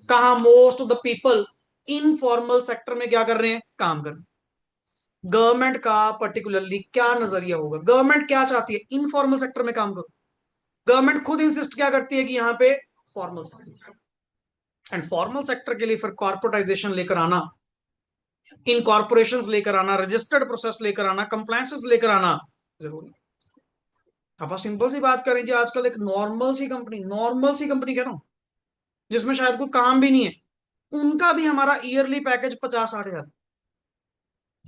कहा most of the people informal sector में क्या कर रहे हैं, काम कर रहे हैं। गवर्नमेंट का पर्टिकुलरली क्या नजरिया होगा, गवर्नमेंट क्या चाहती है, इनफॉर्मल सेक्टर में काम करो। गवर्नमेंट खुद इंसिस्ट क्या करती है कि यहाँ पे formal sector, and formal sector के लिए फिर कॉर्पोरेटाइजेशन लेकर आना, इन कॉर्पोरेशन लेकर आना, रजिस्टर्ड प्रोसेस लेकर आना, कंप्लायंसेस लेकर आना जरूरी। अब आप सिंपल सी बात करें जी, आजकल एक नॉर्मल सी कंपनी कह रहा हूं, जिसमें शायद कोई काम भी नहीं है, उनका भी हमारा ईयरली पैकेज 50-60 हजार,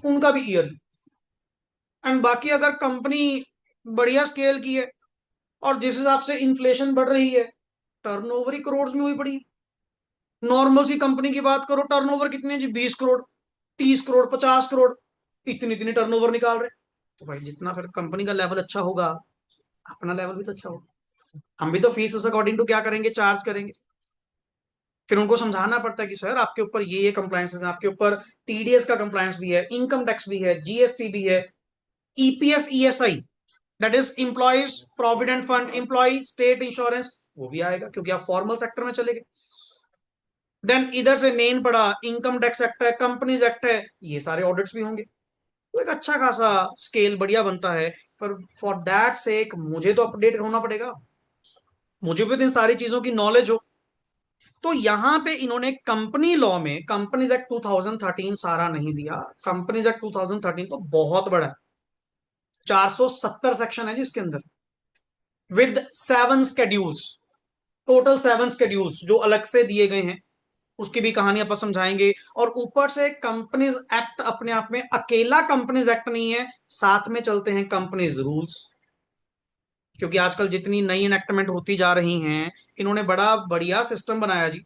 उनका भी ईयरली। एंड बाकी अगर कंपनी बढ़िया स्केल की है और जिस हिसाब से इन्फ्लेशन बढ़ रही है, टर्नओवर ही करोड़ में हुई पड़ी है। नॉर्मल सी कंपनी की बात करो, टर्नओवर कितनी है जी, 20 करोड़, 30 करोड़, 50 करोड़, इतनी इतनी टर्नओवर निकाल रहे। तो भाई जितना फिर कंपनी का लेवल अच्छा होगा, अपना लेवल भी तो अच्छा होगा। हम भी तो फीस उस अकॉर्डिंग टू क्या करेंगे, चार्ज करेंगे। फिर उनको समझाना पड़ता है कि सर आपके ऊपर ये कंप्लायंस है, आपके ऊपर टीडीएस का कंप्लायंस भी है, इनकम टैक्स भी है, जीएसटी भी है, EPF ESI, that is employees provident fund, employee state insurance, वो भी आएगा क्योंकि आप फॉर्मल सेक्टर में चले गए। देन इधर से मेन पड़ा इनकम टैक्स एक्ट है, कंपनीज एक्ट है, ये सारे ऑडिट्स भी होंगे। तो एक अच्छा खासा स्केल बढ़िया बनता है। फॉर दैट सेक मुझे तो अपडेट होना पड़ेगा, मुझे भी तो इन सारी चीजों की नॉलेज हो। तो यहां पे इन्होंने कंपनी लॉ में कंपनीज एक्ट 2013 सारा नहीं दिया। कंपनीज एक्ट 2013 तो बहुत बड़ा है, 470 सेक्शन है जिसके अंदर, विद 7 स्केड्यूल्स, टोटल 7 स्केड्यूल्स जो अलग से दिए गए हैं, उसकी भी कहानी अपन समझाएंगे। और ऊपर से कंपनीज एक्ट अपने आप में अकेला कंपनीज एक्ट नहीं है, साथ में चलते हैं कंपनीज रूल्स। क्योंकि आजकल जितनी नई इनेक्टमेंट होती जा रही हैं, इन्होंने बड़ा बढ़िया सिस्टम बनाया जी।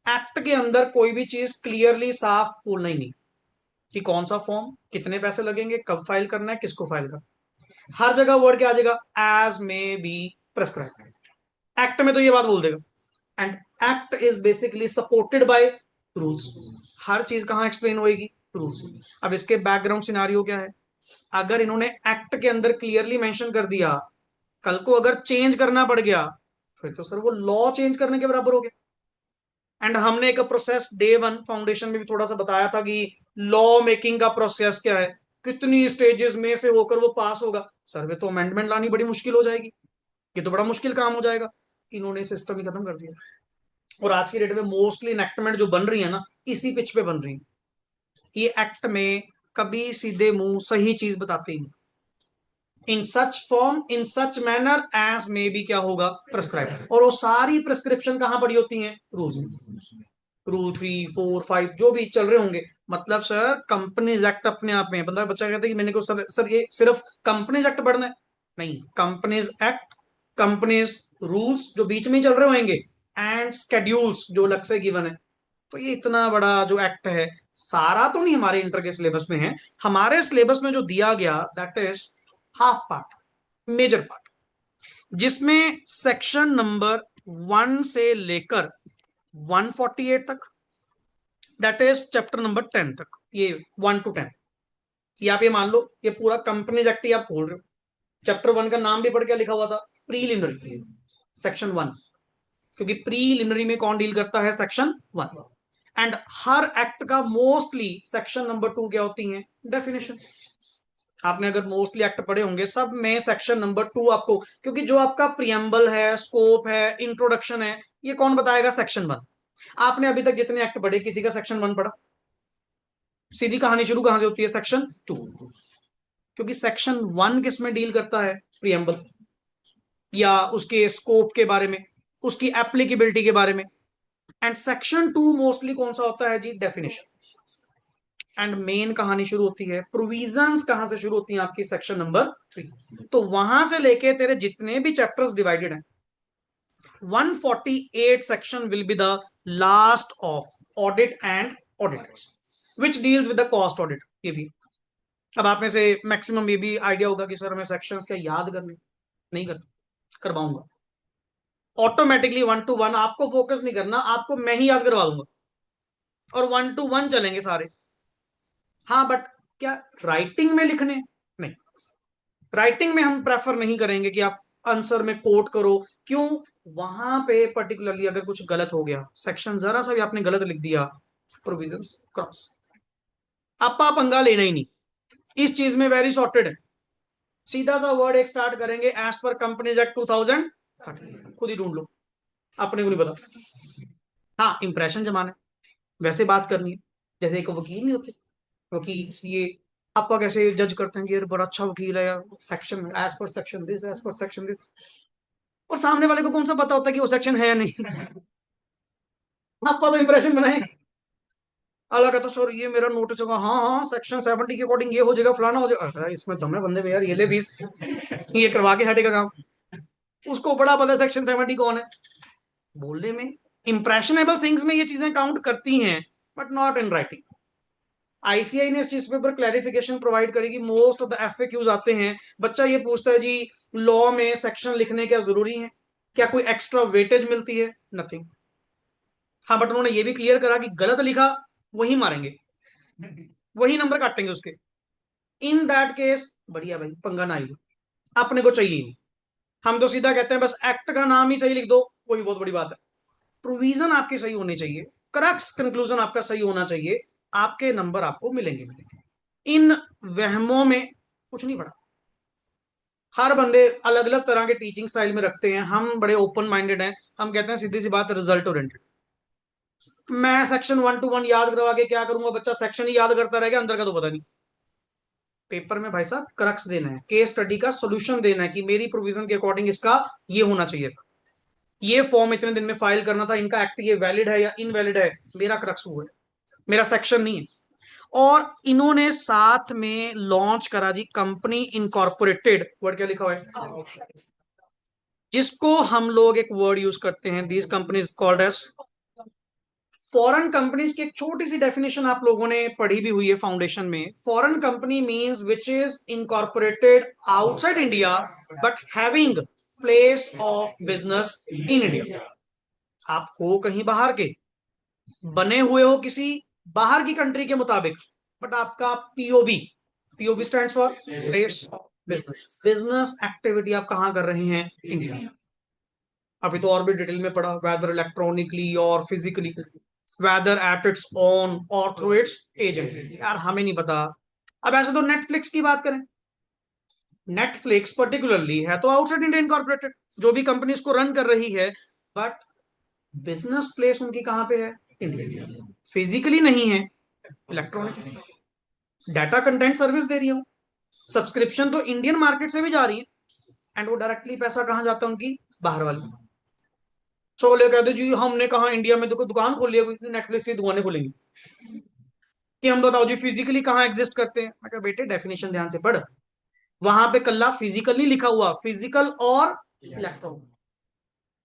एक्ट के अंदर कोई भी चीज क्लियरली साफ बोलना ही नहीं कि कौन सा फॉर्म, कितने पैसे लगेंगे, कब फाइल करना है, किसको फाइल करना है। हर जगह वर्ड क्या आ जाएगा, as may be prescribe. Act में तो ये बात बोल देगा। And act is basically supported by rules. हर चीज कहां एक्सप्लेन होएगी, रूल्स। अब इसके बैकग्राउंड सिनारियो क्या है, अगर इन्होंने एक्ट के अंदर क्लियरली मेंशन कर दिया, कल को अगर चेंज करना पड़ गया, फिर तो सर वो लॉ चेंज करने के बराबर हो गया। एंड हमने एक प्रोसेस डे वन फाउंडेशन में भी थोड़ा सा बताया था कि लॉ मेकिंग का प्रोसेस क्या है, कितनी स्टेजेस में से होकर वो पास होगा। सर्वे तो अमेंडमेंट लानी बड़ी मुश्किल हो जाएगी, ये तो बड़ा मुश्किल काम हो जाएगा। इन्होंने सिस्टम ही खत्म कर दिया। और आज की डेट में मोस्टली इनेक्टमेंट जो बन रही है ना, इसी पिच पे बन रही है। ये एक्ट में कभी सीधे मुंह सही चीज बताते ही नहीं, in such form in such manner as may be क्या होगा, प्रेस्क्राइब। और वो सारी प्रेस्क्रिप्शन कहां पड़ी होती हैं, रूल्स में। रूल 3, 4, 5 जो भी चल रहे होंगे। मतलब सर कंपनीज एक्ट अपने आप में, बंदा बच्चा कहता है कि मैंने को सर ये सिर्फ कंपनीज एक्ट पढ़ना है, नहीं, कंपनीज एक्ट, कंपनीज रूल्स जो बीच में ही चल रहे होंगे, एंड स्केड्यूल्स जो अलग से गिवन है। तो ये इतना बड़ा जो एक्ट है, सारा तो नहीं हमारे इंटर के सिलेबस में है। हमारे सिलेबस में जो दिया गया that is half part, major part, जिसमें सेक्शन नंबर 1 से लेकर 148 तक, दैट इज चैप्टर नंबर 10 तक, ये 1 to 10, ये आप ये मान लो ये पूरा कंपनीज एक्ट ही आप खोल रहे हो। चैप्टर 1 का नाम भी पढ़ के लिखा हुआ था, प्रीलिमिनरी, सेक्शन 1। क्योंकि प्रीलिमिनरी में कौन डील करता है, सेक्शन 1। एंड हर एक्ट का मोस्टली सेक्शन नंबर 2 क्या होती है, डेफिनेशन। आपने अगर मोस्टली एक्ट पढ़े होंगे सब में सेक्शन नंबर 2 आपको, क्योंकि जो आपका प्रियम्बल है, स्कोप है, इंट्रोडक्शन है, ये कौन बताएगा, सेक्शन 1। आपने अभी तक जितने एक्ट पढ़े किसी का सेक्शन 1 पढ़ा? सीधी कहानी शुरू कहां से होती है, सेक्शन 2। क्योंकि सेक्शन 1 किस में डील करता है, प्रियम्बल या उसके स्कोप के बारे में, उसकी एप्लीकेबिलिटी के बारे में। एंड सेक्शन 2 मोस्टली कौन सा होता है जी, डेफिनेशन। एंड मेन कहानी शुरू होती है, प्रोविजंस कहां से शुरू होती हैं आपकी, सेक्शन नंबर 3। तो वहां से लेके तेरे जितने भी चैप्टर्स डिवाइडेड हैं, 148 section will be the last of audit and auditors which deals with the cost audit। ये भी अब आप में से मैक्सिमम ये भी आइडिया होगा कि सर हमें सेक्शंस क्या याद करने, नहीं करवाऊंगा ऑटोमेटिकली। 1 to 1 आपको फोकस नहीं करना, आपको मैं ही याद करवा दूंगा और 1 to 1 चलेंगे सारे। हाँ बट क्या राइटिंग में लिखने, नहीं, राइटिंग में हम प्रेफर नहीं करेंगे कि आप आंसर में कोट करो। क्यों? वहां पे पर्टिकुलरली अगर कुछ गलत हो गया, सेक्शन जरा सा भी आपने गलत लिख दिया, प्रोविजंस क्रॉस, आपा पंगा लेना ही नहीं। इस चीज में वेरी सॉर्टेड है, सीधा सा वर्ड एक स्टार्ट करेंगे, एज पर कंपनीज एक्ट 2013, खुद ही ढूंढ लो, अपने को नहीं पता। हाँ इंप्रेशन जमाना है, वैसे बात करनी है, जैसे एक वकील नहीं होते, वकील इसलिए आपका कैसे जज करते हैं कि यार बड़ा अच्छा वकील है यार, section as per section this, as per section this, और सामने वाले को कौन सा पता होता है कि वो सेक्शन है या नहीं। आपका तो इंप्रेशन बनाए, अल्लाह का तो सर ये मेरा नोटिस होगा, हाँ हाँ सेक्शन 70 के अकॉर्डिंग ये हो जाएगा, फलाना हो जाएगा, इसमें दम है बंदे में यार, ये ले 20, ये करवा के हटेगा काम। उसको बड़ा पता है सेक्शन 70 कौन है। बोलने में, इंप्रेशनेबल थिंग्स में ये चीजें काउंट करती हैं, but not in writing. ICI ने इस चीज पे क्लैरिफिकेशन प्रोवाइड करेगी। मोस्ट ऑफ द एफएक्यूज आते हैं, बच्चा ये पूछता है जी लॉ में सेक्शन लिखने क्या जरूरी है, क्या कोई एक्स्ट्रा वेटेज मिलती है, नथिंग। हाँ बट उन्होंने ये भी क्लियर करा कि गलत लिखा वही मारेंगे, वही नंबर काटेंगे उसके। इन दैट केस बढ़िया भाई, पंगा ना ही लो, अपने को चाहिए नहीं। हम तो सीधा कहते हैं बस एक्ट का नाम ही सही लिख दो, वही बहुत बड़ी बात है। प्रोविजन आपके सही होने चाहिए, क्रक्स कंक्लूजन आपका सही होना चाहिए, आपके नंबर आपको मिलेंगे मिलेंगे। इन वहमों में कुछ नहीं पड़ा। हर बंदे अलग अलग तरह के टीचिंग स्टाइल में रखते हैं, हम बड़े ओपन माइंडेड हैं, हम कहते हैं सीधी सी बात, रिजल्ट ओरिएंटेड। मैं सेक्शन 1 to 1 याद करवा के क्या करूंगा, बच्चा सेक्शन ही याद करता रहेगा, अंदर का तो पता नहीं। पेपर में भाई साहब क्रक्स देना है, केस स्टडी का सोल्यूशन देना है कि मेरी प्रोविजन के अकॉर्डिंग इसका ये होना चाहिए था, ये फॉर्म इतने दिन में फाइल करना था, इनका एक्ट ये वैलिड है या इनवैलिड है, मेरा क्रक्स वो है, मेरा सेक्शन नहीं है। और इन्होंने साथ में लॉन्च करा जी कंपनी इनकॉर्पोरेटेड, वर्ड क्या लिखा हुआ है, जिसको हम लोग एक वर्ड यूज करते हैं, this companies called as foreign companies की एक छोटी सी डेफिनेशन आप लोगों ने पढ़ी भी हुई है फाउंडेशन में। Foreign company means which is incorporated outside India but having place of business in India. आप हो कहीं बाहर के, बने हुए हो किसी बाहर की कंट्री के मुताबिक, बट आपका POB, POB stands for place of business, business activity आप कहां कर रहे हैं, इंडिया। अभी तो और भी डिटेल में पढ़ा, वेदर इलेक्ट्रॉनिकली और physically, whether at its own और थ्रू इट्स एजेंट, यार हमें नहीं पता। अब ऐसे तो नेटफ्लिक्स की बात करें, नेटफ्लिक्स पर्टिकुलरली है तो आउटसाइड इंडिया इनकॉर्पोरेटेड, जो भी कंपनी इसको रन कर रही है, बट बिजनेस प्लेस उनकी कहां पे है, इंडिया। फिजिकली नहीं है, इलेक्ट्रॉनिक, डाटा कंटेंट सर्विस दे रही हूँ, सब्सक्रिप्शन तो इंडियन मार्केट से भी जा रही है, एंड वो डायरेक्टली पैसा कहां जाता है उनकी, बाहर वाली। सो बोले कहते जी हमने कहा इंडिया में देखो दुकान खोली है, नेटफ्लिक्स की दुकानें खोलेंगी, कि हम बताओ जी फिजिकली कहाँ एग्जिस्ट करते हैं। मैं कहा बेटे डेफिनेशन ध्यान से पढ़, वहां पे कल्ला फिजिकल नहीं लिखा हुआ, फिजिकल और इलेक्ट्रॉनिक,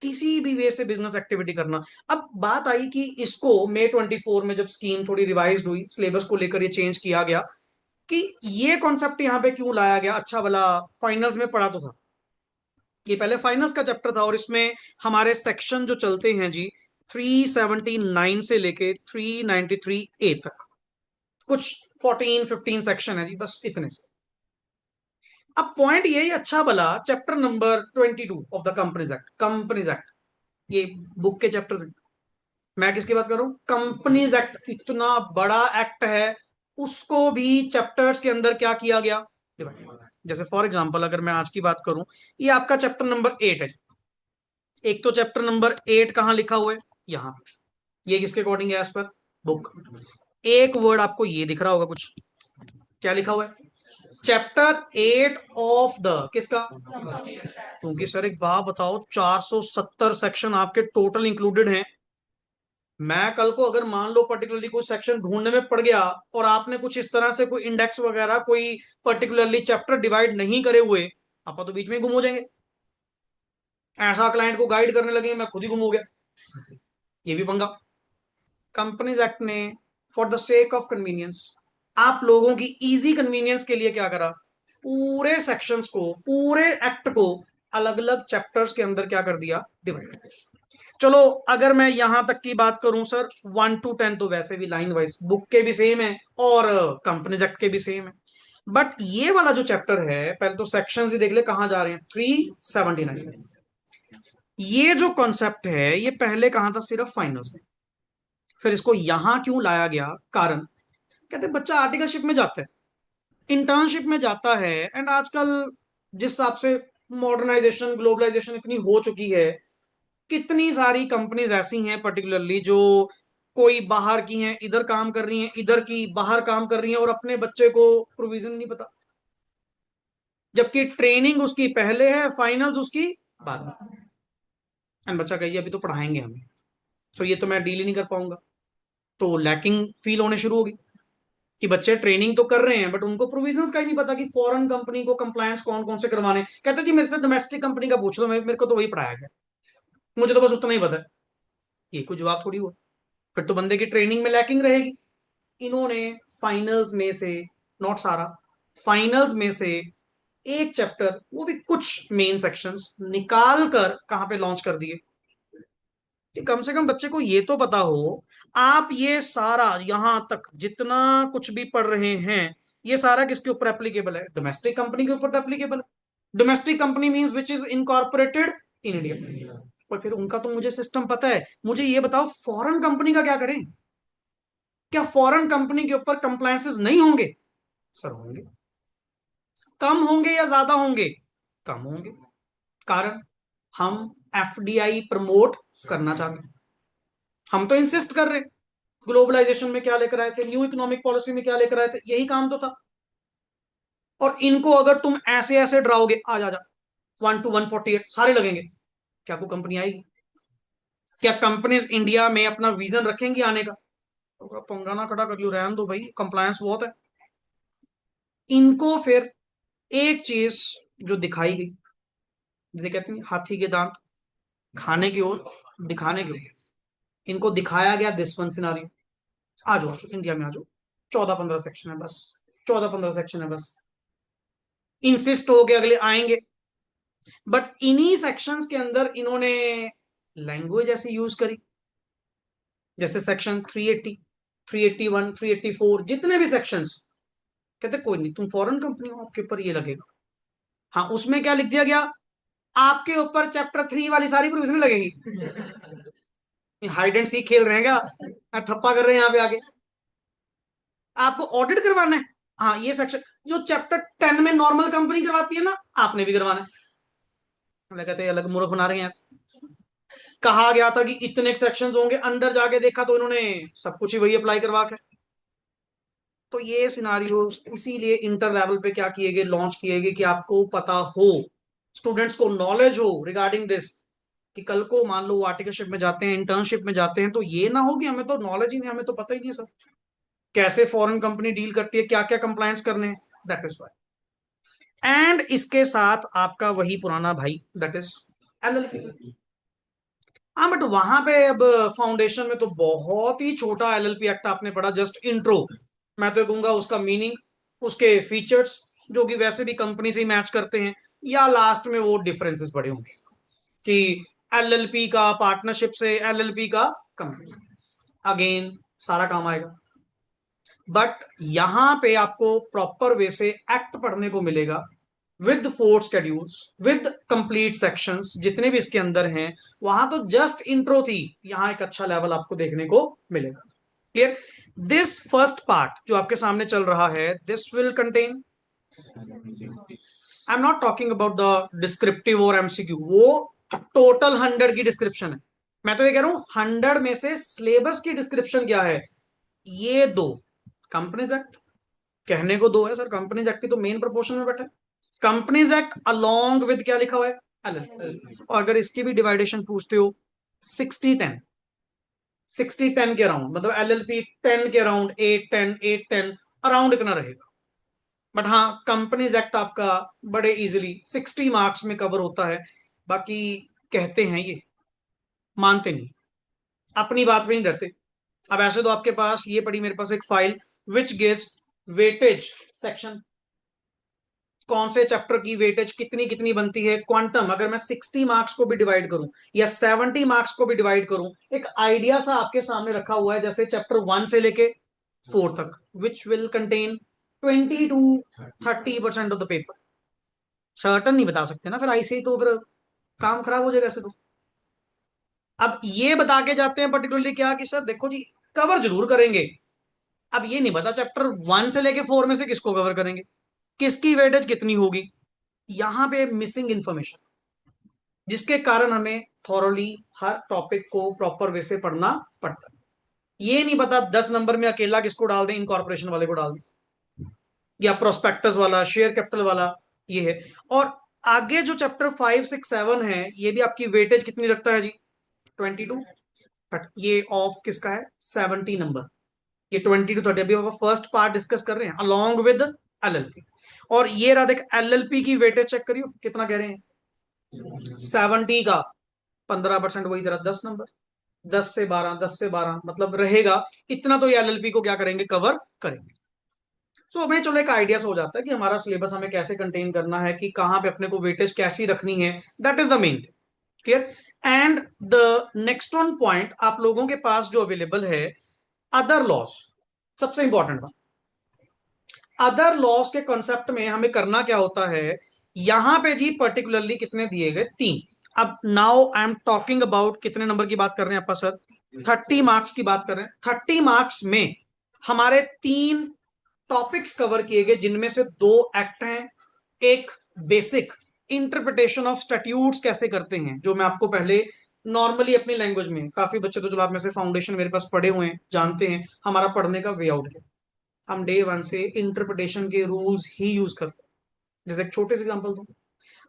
किसी भी वे से बिजनेस एक्टिविटी करना। अब बात आई कि इसको May 24 में जब स्कीम थोड़ी रिवाइज हुई, सिलेबस को लेकर ये चेंज किया गया, कि ये कॉन्सेप्ट यहाँ पे क्यों लाया गया। अच्छा भला फाइनल्स में पढ़ा तो था, ये पहले फाइनल्स का चैप्टर था, और इसमें हमारे सेक्शन जो चलते हैं जी 379 से लेके 393A तक, कुछ 14-15 सेक्शन है जी, बस इतने से। अब पॉइंट ये अच्छा भला chapter number 22 of the companies act, companies act, ये बुक के चैप्टर्स हैं, मैं किसकी बात कर रहा हूं, कंपनीज एक्ट, इतना बड़ा एक्ट है, उसको भी चैप्टर्स के अंदर क्या किया गया, डिवाइड। जैसे फॉर एग्जांपल अगर मैं आज की बात करूं, ये आपका चैप्टर नंबर 8 है, एक तो चैप्टर नंबर 8 कहां लिखा हुआ है, यहां पर, ये किसके अकॉर्डिंग है, एज पर बुक। एक वर्ड आपको ये दिख रहा होगा कुछ, क्या लिखा हुआ है, चैप्टर 8 ऑफ द किसका, क्योंकि सर एक बात बताओ 470 सेक्शन आपके टोटल इंक्लूडेड हैं, मैं कल को अगर मान लो पर्टिकुलरली कोई सेक्शन ढूंढने में पड़ गया और आपने कुछ इस तरह से कोई इंडेक्स वगैरह कोई पर्टिकुलरली चैप्टर डिवाइड नहीं करे हुए, आप तो बीच में ही गुम हो जाएंगे। ऐसा क्लाइंट को गाइड करने लगे मैं खुद ही गुम हो गया, ये भी पंगा। कंपनीज एक्ट ने for the sake of convenience, आप लोगों की इजी कन्वीनियंस के लिए क्या करा, पूरे सेक्शंस को, पूरे एक्ट को अलग अलग चैप्टर्स के अंदर क्या कर दिया, डिवाइड। चलो अगर मैं यहां तक की बात करूं सर, 1 to 10 तो वैसे भी लाइन वाइज बुक के भी सेम है और कंपनीज एक्ट के भी सेम है। बट ये वाला जो चैप्टर है, पहले तो सेक्शन ही देख ले कहां जा रहे हैं, 379। ये जो कॉन्सेप्ट है ये पहले कहां था, सिर्फ फाइनल्स में। फिर इसको यहां क्यों लाया गया, कारण कहते हैं बच्चा आर्टिकलशिप में जाता है, इंटर्नशिप में जाता है, एंड आजकल जिस हिसाब से मॉडर्नाइजेशन ग्लोबलाइजेशन इतनी हो चुकी है, कितनी सारी कंपनीज ऐसी हैं पर्टिकुलरली जो कोई बाहर की हैं इधर काम कर रही हैं, इधर की बाहर काम कर रही हैं, और अपने बच्चे को प्रोविजन नहीं पता, जबकि ट्रेनिंग उसकी पहले है, फाइनल्स उसकी बाद में। एंड बच्चा कहिए अभी तो पढ़ाएंगे हमें, तो ये तो मैं डील ही नहीं कर पाऊंगा। तो लैकिंग फील होने शुरू होगी कि बच्चे ट्रेनिंग तो कर रहे हैं बट उनको प्रोविजंस का ही नहीं पता कि फॉरेन कंपनी को कंप्लायंस कौन कौन से करवाने। कहते जी मेरे से डोमेस्टिक कंपनी का पूछ लो, मेरे को तो वही पढ़ाया गया, मुझे तो बस उतना ही पता है। ये कोई जवाब थोड़ी हुआ, फिर तो बंदे की ट्रेनिंग में लैकिंग रहेगी। इन्होंने फाइनल्स में से, नॉट सारा, फाइनल्स में से एक चैप्टर, वो भी कुछ मेन सेक्शंस निकाल कर कहां पे लॉन्च कर दिए, कि कम से कम बच्चे को ये तो पता हो आप ये सारा यहां तक जितना कुछ भी पढ़ रहे हैं, ये सारा किसके ऊपर एप्लीकेबल है, डोमेस्टिक कंपनी के ऊपर तो एप्लीकेबल है। Domestic company means which is incorporated in India. और फिर उनका तो मुझे सिस्टम पता है, मुझे ये बताओ फॉरेन कंपनी का क्या करें, क्या फॉरेन कंपनी के ऊपर कंप्लायंसेस नहीं होंगे? सर होंगे, कम होंगे या ज्यादा होंगे, कम होंगे। कारण हम एफडीआई प्रमोट करना चाहते हैं, हम तो इंसिस्ट कर रहे हैं। ग्लोबलाइजेशन में क्या लेकर आए थे, न्यू इकोनॉमिक पॉलिसी में क्या लेकर आए थे, यही काम तो था। और इनको अगर तुम ऐसे ऐसे डराओगे, आ जा जा 1 to 148 सारे लगेंगे, क्या कोई कंपनी आएगी? क्या कंपनीज इंडिया में अपना विजन रखेंगी आने का? तो पंगा ना खड़ा कर लियो, रहन दो भाई, कंप्लायंस बहुत है। इनको फिर एक चीज जो दिखाई गई, जिसे कहते हैं हाथी के दांत, खाने की ओर, दिखाने की ओर, इनको दिखाया गया दिस वन सिनारियो। आ जाओ आ जाओ इंडिया में आ जाओ, 14-15 सेक्शन है बस, 14-15 सेक्शन है बस, इंसिस्ट हो के अगले आएंगे। बट इन्हीं सेक्शंस के अंदर इन्होंने लैंग्वेज ऐसी यूज करी, जैसे सेक्शन 380, 381, 384, जितने भी सेक्शंस, कहते कोई नहीं तुम फॉरेन कंपनी हो, आपके ऊपर ये लगेगा। हाँ, उसमें क्या लिख दिया गया, आपके ऊपर चैप्टर 3 वाली सारी प्रोविजन लगेगी। हाइड एंड सीक खेल रहे हैं क्या, थप्पा कर रहे हैं यहाँ पे आगे? आपको ऑडिट करवाना है, हाँ ये सेक्शन जो चैप्टर 10 में नॉर्मल कंपनी करवाती है ना, आपने भी करवाना है। कहते हैं अलग मूर्ख बना रहे हैं यार। कहा गया था कि इतने सेक्शंस होंगे, अंदर जाके देखा तो इन्होंने सब कुछ ही वही अप्लाई करवा के। तो ये सिनारियो इसीलिए इंटर लेवल पे क्या किए गए, लॉन्च किए गए, कि आपको पता हो, स्टूडेंट्स को नॉलेज हो रिगार्डिंग दिस, कि कल को मान लो वो आर्टिकलशिप में जाते हैं, इंटर्नशिप में जाते हैं, तो ये ना हो कि हमें तो नॉलेज ही नहीं, हमें तो पता ही नहीं सर कैसे फॉरेन कंपनी डील करती है, क्या क्या कंप्लायंस करने हैं। That is why. एंड इसके साथ आपका वही पुराना भाई, दैट इज एलएलपी। हाँ बट वहां पे अब फाउंडेशन में तो बहुत ही छोटा एलएलपी एक्ट आपने पढ़ा, जस्ट इंट्रो। मैं तो कहूंगा उसका मीनिंग, उसके फीचर्स जो कि वैसे भी कंपनी से ही मैच करते हैं, या लास्ट में वो डिफरेंसेस बड़े होंगे कि एलएलपी का पार्टनरशिप से, एलएलपी का कंपनी, अगेन सारा काम आएगा। बट यहां पे आपको प्रॉपर वे से एक्ट पढ़ने को मिलेगा, with 4 schedules, with complete sections जितने भी इसके अंदर हैं। वहां तो जस्ट इंट्रो थी, यहां एक अच्छा लेवल आपको देखने को मिलेगा। क्लियर? दिस फर्स्ट पार्ट जो आपके सामने चल रहा है, this will contain, I am not talking about the descriptive और एमसीक्यू, वो टोटल 100 की डिस्क्रिप्शन है। मैं तो ये कह रहा हूं 100 में से सिलेबस की डिस्क्रिप्शन क्या है, ये दो, कंपनीज एक्ट, कहने को दो है सर, कंपनीज एक्ट की तो मेन प्रपोर्शन में बैठा है। कंपनीज एक्ट अलोंग विद क्या लिखा हुआ है, एलएल। और अगर इसकी भी डिवाइडेशन पूछते हो, 60-10, 60-10 के अराउंड, मतलब LLP 10 के अराउंड, 8-10 अराउंड इतना रहेगा। बट हाँ, कंपनीज एक्ट आपका बड़े इजीली 60 मार्क्स में कवर होता है। बाकी कहते हैं ये, मानते नहीं, अपनी बात पे नहीं रहते। अब ऐसे तो आपके पास ये पड़ी मेरे पास एक file which gives weightage section, कौन से चैप्टर की वेटेज कितनी कितनी बनती है। क्वांटम अगर मैं 60 मार्क्स को भी डिवाइड करूं या 70 मार्क्स को भी डिवाइड करूं, एक आइडिया सा आपके सामने रखा हुआ है, जैसे चैप्टर 1 से लेके 4 तक, which will contain 20 to 30% of the paper. Certain नहीं बता सकते ना फिर ऐसे ही, तो फिर काम खराब हो जाएगा ऐसे तो। अब ये बता के जाते हैं पर्टिकुलरली क्या कि सर देखो जी, कवर जरूर करेंगे। अब ये नहीं पता चैप्टर 1 से लेके 4 में से किसको कवर करेंगे, किसकी वेटेज कितनी होगी। यहां पे मिसिंग इंफॉर्मेशन, जिसके कारण हमें थॉरली हर टॉपिक को प्रॉपर वे से पढ़ना पड़ता है। ये नहीं पता 10 नंबर में अकेला किसको डाल दें, इनकॉर्पोरेशन वाले को डाल दें, या प्रोस्पेक्टस वाला, शेयर कैपिटल वाला, ये है। और आगे जो चैप्टर 5, 6, 7 है, ये भी आपकी वेटेज कितनी रखता है जी, 22। बट ये ऑफ किसका है, 70 नंबर। ये 20 to 30 अभी हम फर्स्ट पार्ट डिस्कस कर रहे हैं अलॉन्ग विद LLP। और ये रहा देख, LLP की वेटेज चेक करियो कितना कह रहे हैं, 70 का 15%, वही तरह 10 नंबर, 10 से 12, 10 से 12, मतलब रहेगा इतना। तो ये LLP को क्या करेंगे, कवर करेंगे। तो हमें चलो एक आइडिया हो जाता है कि हमारा सिलेबस हमें कैसे कंटेन करना है, कि कहां पे अपने को वेटेज कैसी रखनी है। That is the main thing, clear. And the next one point आप लोगों के पास जो अवेलेबल है, अदर लॉज, सबसे इंपॉर्टेंट बात। अदर लॉज के कॉन्सेप्ट में हमें करना क्या होता है, यहां पे जी पर्टिकुलरली कितने दिए गए, 3। अब now I am talking about कितने नंबर की बात कर रहे हैं आपका सर, 30 मार्क्स की बात कर रहे हैं। 30 मार्क्स में हमारे 3 टॉपिक्स कवर किए गए, जिनमें से 2 एक्ट हैं, एक बेसिक इंटरप्रिटेशन ऑफ स्टैट्यूट्स कैसे करते हैं, जो मैं आपको पहले नॉर्मली अपनी लैंग्वेज में, काफी बच्चे तो जो आप में से फाउंडेशन मेरे पास पढ़े हुए हैं जानते हैं हमारा पढ़ने का वे आउट क्या। हम डे 1 से इंटरप्रिटेशन के रूल्स ही यूज करते हैं। जैसे एक छोटे से एग्जांपल दूं,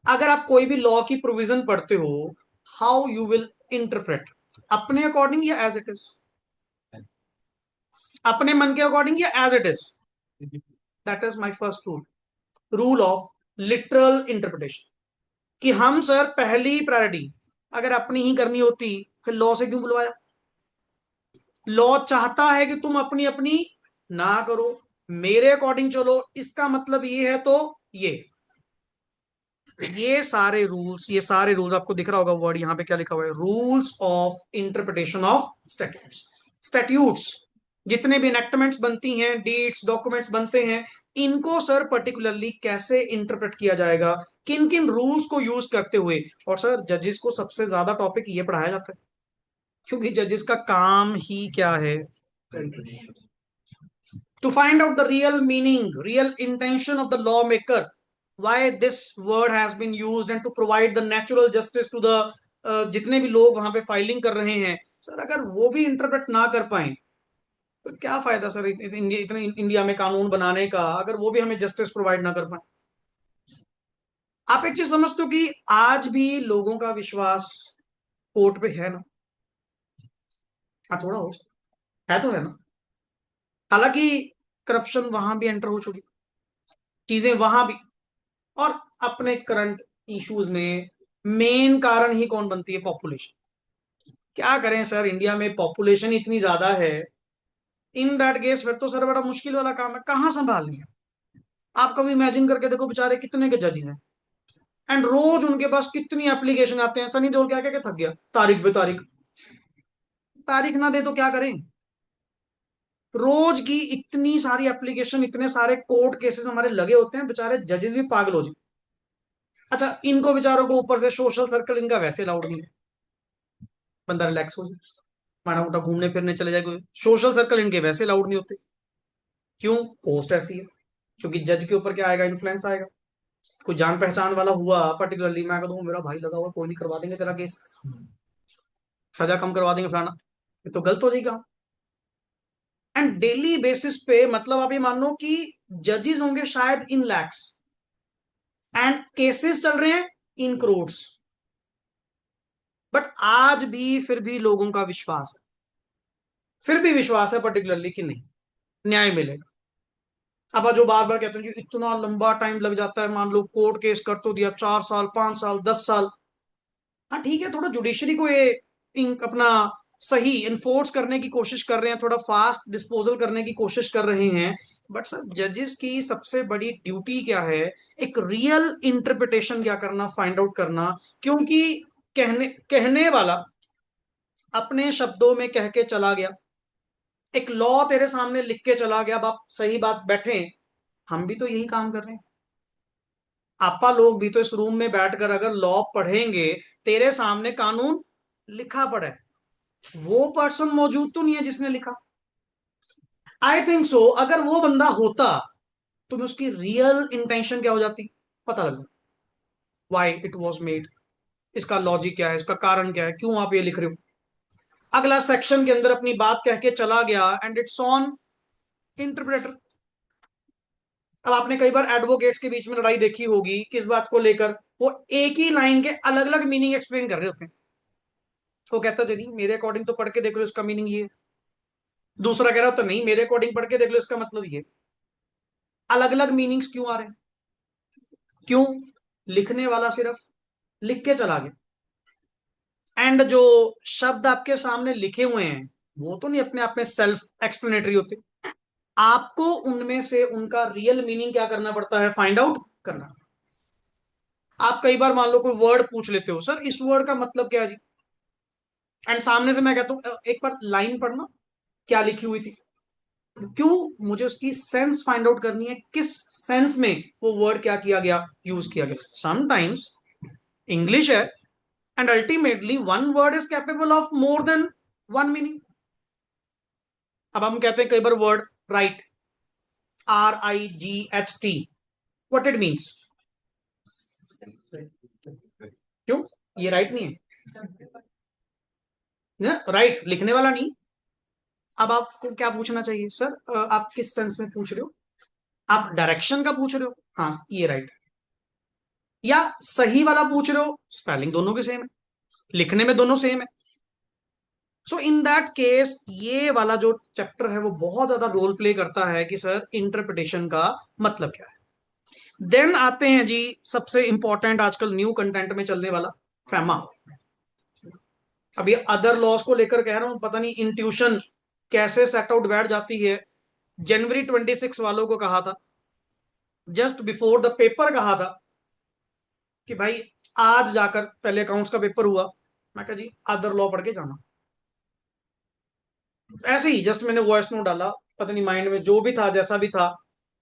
अगर आप कोई भी लॉ की प्रोविजन पढ़ते हो, हाउ यू विल इंटरप्रेट, अपने अकॉर्डिंग या एज इट इज, अपने मन के अकॉर्डिंग या as it is. That is my first rule, rule of literal interpretation, कि हम सर पहली प्रायोरिटी अगर अपनी ही करनी होती, फिर लॉ से क्यों बुलवाया। लॉ चाहता है कि तुम अपनी अपनी ना करो, मेरे अकॉर्डिंग चलो, इसका मतलब ये है तो ये सारे रूल्स आपको दिख रहा होगा वर्ड यहां पे क्या लिखा हुआ है, rules of interpretation of statutes. Statutes जितने भी इनेक्टमेंट्स बनती हैं, डीड्स, डॉक्यूमेंट्स बनते हैं, इनको सर पर्टिकुलरली कैसे इंटरप्रेट किया जाएगा, किन किन रूल्स को यूज करते हुए। और सर जजेस को सबसे ज्यादा टॉपिक ये पढ़ाया जाता है, क्योंकि जजेस का काम ही क्या है, to find out the real meaning, real intention of the lawmaker, why this word has been used, and to provide the natural justice to the जितने भी लोग वहां पे फाइलिंग कर रहे हैं। सर अगर वो भी इंटरप्रेट ना कर पाए, तो क्या फायदा सर इतने इंडिया में कानून बनाने का, अगर वो भी हमें जस्टिस प्रोवाइड ना कर पाए। आप एक चीज समझते हो कि आज भी लोगों का विश्वास कोर्ट पे है ना, हाँ थोड़ा हो, है तो है ना। हालांकि करप्शन वहां भी एंटर हो चुकी, चीजें वहां भी। और अपने करंट इश्यूज में मेन कारण ही कौन बनती है, पॉपुलेशन। क्या करें सर, इंडिया में पॉपुलेशन इतनी ज्यादा है, इन दैट केस फिर तो सर बड़ा मुश्किल वाला काम है, कहाँ संभालनी है। आप कभी इमेजिन करके देखो, बेचारे कितने के जजेस हैं, एंड रोज उनके पास कितनी एप्लीकेशन आते हैं। सनी देओल क्या क्या क्या थक गया, तारीख पे तारीख, तारीख ना दे तो क्या करें। रोज की इतनी सारी एप्लीकेशन, इतने सारे कोर्ट केसेस हमारे लगे होते हैं, बेचारे जजेस भी पागल हो जाए। अच्छा, इनको बेचारों को ऊपर से सोशल सर्कल इनका वैसे अलाउड नहीं है, बंदा रिलैक्स हो जाए, माड़ा मोटा घूमने फिरने चले जाए कोई, सोशल सर्कल इनके वैसे अलाउड नहीं होते। क्यों, पोस्ट ऐसी है। क्योंकि जज के ऊपर क्या आएगा, इन्फ्लुएंस आएगा। कोई जान पहचान वाला हुआ पर्टिकुलरली, मैं कहता हूँ मेरा भाई लगा हुआ, कोई नहीं, करवा देंगे तेरा केस, सजा कम करवा देंगे फलाना, ये तो गलत हो जाएगा। एंड डेली बेसिस पे, मतलब आप ये मान लो कि जजेस होंगे शायद इन लैक्स, एंड केसेस चल रहे हैं इन करोड्स। बट आज भी फिर भी लोगों का विश्वास है, फिर भी विश्वास है पर्टिकुलरली कि नहीं, न्याय मिलेगा। अब जो बार बार कहते हैं जी इतना लंबा टाइम लग जाता है, मान लो कोर्ट केस कर तो दिया, 4 साल 5 साल 10 साल, हाँ ठीक है, थोड़ा जुडिशरी को ये अपना सही इन्फोर्स करने की कोशिश कर रहे हैं, थोड़ा फास्ट डिस्पोजल करने की कोशिश कर रहे हैं। बट सर जजेस की सबसे बड़ी ड्यूटी क्या है? एक रियल इंटरप्रिटेशन क्या करना, फाइंड आउट करना। क्योंकि कहने कहने वाला अपने शब्दों में कह के चला गया, एक लॉ तेरे सामने लिख के चला गया, अब आप सही बात बैठे, हम भी तो यही काम कर रहे हैं। आपा लोग भी तो इस रूम में बैठकर अगर लॉ पढ़ेंगे, तेरे सामने कानून लिखा पड़ा है, वो पर्सन मौजूद तो नहीं है जिसने लिखा। आई थिंक सो अगर वो बंदा होता, तो उसकी रियल इंटेंशन क्या हो जाती, पता लग जाता, वाई इट वॉज मेड, इसका लॉजिक क्या है, इसका कारण क्या है, क्यों आप ये लिख रहे हो। अगला सेक्शन के अंदर अपनी बात कह के चला गया, एंड इट्स ऑन इंटरप्रेटर। अब आपने कई बार एडवोकेट्स के बीच में लड़ाई देखी होगी, किस बात को लेकर? वो एक ही लाइन के अलग अलग मीनिंग एक्सप्लेन कर रहे होते हैं। वो कहता चलिए मेरे अकॉर्डिंग तो पढ़ के देख लो इसका मीनिंग ये है। दूसरा कह रहा तो नहीं, मेरे अकॉर्डिंग पढ़ के देख लो इसका मतलब ये। अलग अलग मीनिंग्स क्यों आ रहे हैं? क्यों? लिखने वाला सिर्फ लिख के चला गया, एंड जो शब्द आपके सामने लिखे हुए हैं वो तो नहीं अपने आप में सेल्फ एक्सप्लेनेटरी होते। आपको उनमें से उनका रियल मीनिंग क्या करना पड़ता है, फाइंड आउट करना। आप कई बार मान लो कोई वर्ड पूछ लेते हो, सर इस वर्ड का मतलब क्या है जी, एंड सामने से मैं कहता हूँ एक बार लाइन पढ़ना क्या लिखी हुई थी। क्यों? मुझे उसकी सेंस फाइंड आउट करनी है, किस सेंस में वो वर्ड क्या किया गया, यूज किया गया। समटाइम्स इंग्लिश है, and ultimately one word is capable of more than one meaning. अब हम कहते हैं कई बार word right, RIGHT, what it means? क्यों? ये राइट नहीं है, राइट लिखने वाला नहीं। अब आपको क्या पूछना चाहिए, सर आप किस सेंस में पूछ रहे हो? आप डायरेक्शन का पूछ रहे हो, हाँ ये राइट, या सही वाला पूछ रहे हो? स्पेलिंग दोनों के सेम है, लिखने में दोनों सेम है। सो इन दैट केस ये वाला जो चैप्टर है वो बहुत ज्यादा रोल प्ले करता है कि सर इंटरप्रिटेशन का मतलब क्या है। देन आते हैं जी सबसे इंपॉर्टेंट आजकल न्यू कंटेंट में चलने वाला, फैमा। अब ये अदर लॉस को लेकर कह रहा हूं, पता नहीं इंट्यूशन कैसे सेट आउट बैठ जाती है। जनवरी 26 वालों को कहा था, जस्ट बिफोर द पेपर कहा था कि भाई आज जाकर पहले अकाउंट्स का पेपर हुआ, मैं कहा जी अदर लॉ पढ़ के जाना। ऐसे ही जस्ट मैंने वॉइस नोट डाला, पता नहीं माइंड में जो भी था जैसा भी था।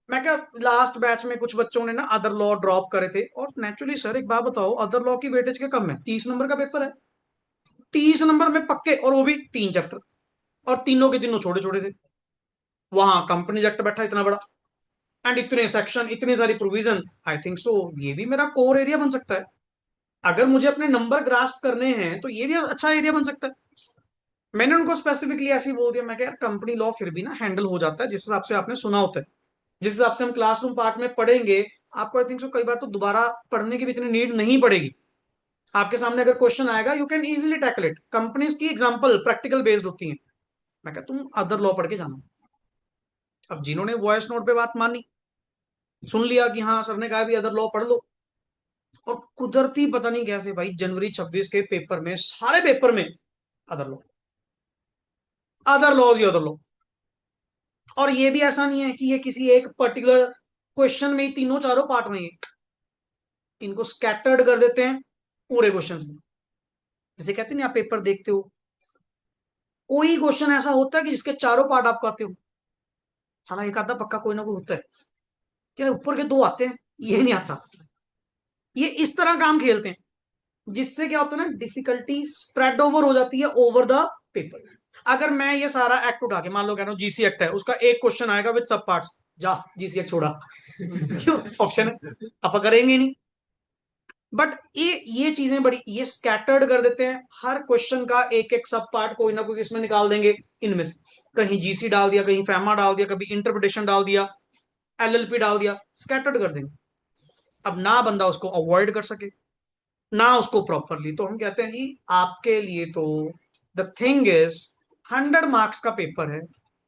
मैं क्या, लास्ट बैच में कुछ बच्चों ने ना अदर लॉ ड्रॉप करे थे, और नेचुरली सर एक बात बताओ, अदर लॉ की वेटेज के कम है, 30 नंबर का पेपर है, 30 नंबर में पक्के, और वो भी 3 चैप्टर, और तीनों के तीनों छोटे छोटे से। वहां कंपनी एक्ट बैठा इतना बड़ा, एंड इतने सेक्शन, इतनी सारी प्रोविजन। आई थिंक सो ये भी मेरा कोर एरिया बन सकता है। अगर मुझे अपने नंबर ग्रास्प करने हैं तो ये भी अच्छा एरिया बन सकता है। मैंने उनको स्पेसिफिकली ऐसे ही बोल दिया, मैं यार कंपनी लॉ फिर भी ना हैंडल हो जाता है जिस हिसाब से आपने सुना होता है, जिस हिसाब से हम क्लासरूम पार्ट में पढ़ेंगे। आपको आई थिंक सो कई बार तो दोबारा पढ़ने की भी इतनी नीड नहीं पड़ेगी। आपके सामने अगर क्वेश्चन आएगा you can easily tackle it, companies की एग्जांपल प्रैक्टिकल बेस्ड होती हैं। मैं कहता तुम अदर लॉ पढ़ के जाना। अब जिन्होंने वॉइस नोट पे बात मानी, सुन लिया कि हाँ सर ने कहा भी अदर लॉ पढ़ लो, और कुदरती पता नहीं कैसे भाई जनवरी 26 के पेपर में, सारे पेपर में अदर लॉ, अदर लॉज ही अदर लॉ। और ये भी ऐसा नहीं है कि ये किसी एक पर्टिकुलर क्वेश्चन में ही तीनों चारों पार्ट में ही है। इनको स्कैटर्ड कर देते हैं पूरे क्वेश्चंस में। जैसे कहते नहीं आप पेपर देखते हो, कोई क्वेश्चन ऐसा होता है कि जिसके चारों पार्ट आपको आते हो, साला एक आधा पक्का कोई ना कोई होता है, क्या ऊपर के दो आते हैं ये नहीं आता। ये इस तरह काम खेलते हैं, जिससे क्या होता है ना, डिफिकल्टी स्प्रेड ओवर हो जाती है ओवर द पेपर। अगर मैं ये सारा एक्ट उठा के मान लो कह रहा हूँ जीसी एक्ट है, उसका एक क्वेश्चन आएगा विद सब पार्ट्स, जा जीसी एक्ट छोड़ा क्यों, ऑप्शन है, आप करेंगे नहीं। बट ये चीजें बड़ी ये स्कैटर्ड कर देते हैं, हर क्वेश्चन का एक एक सब पार्ट कोई ना कोई इसमें निकाल देंगे। इनमें से कहीं जीसी डाल दिया, कहीं फैमा डाल दिया, कभी इंटरप्रिटेशन डाल दिया, LLP डाल दिया, स्कैटर्ड कर देंगे। अब ना बंदा उसको अवॉइड कर सके, ना उसको प्रॉपरली, तो हम कहते हैं जी आपके लिए तो द थिंग इज 100 मार्क्स का पेपर है।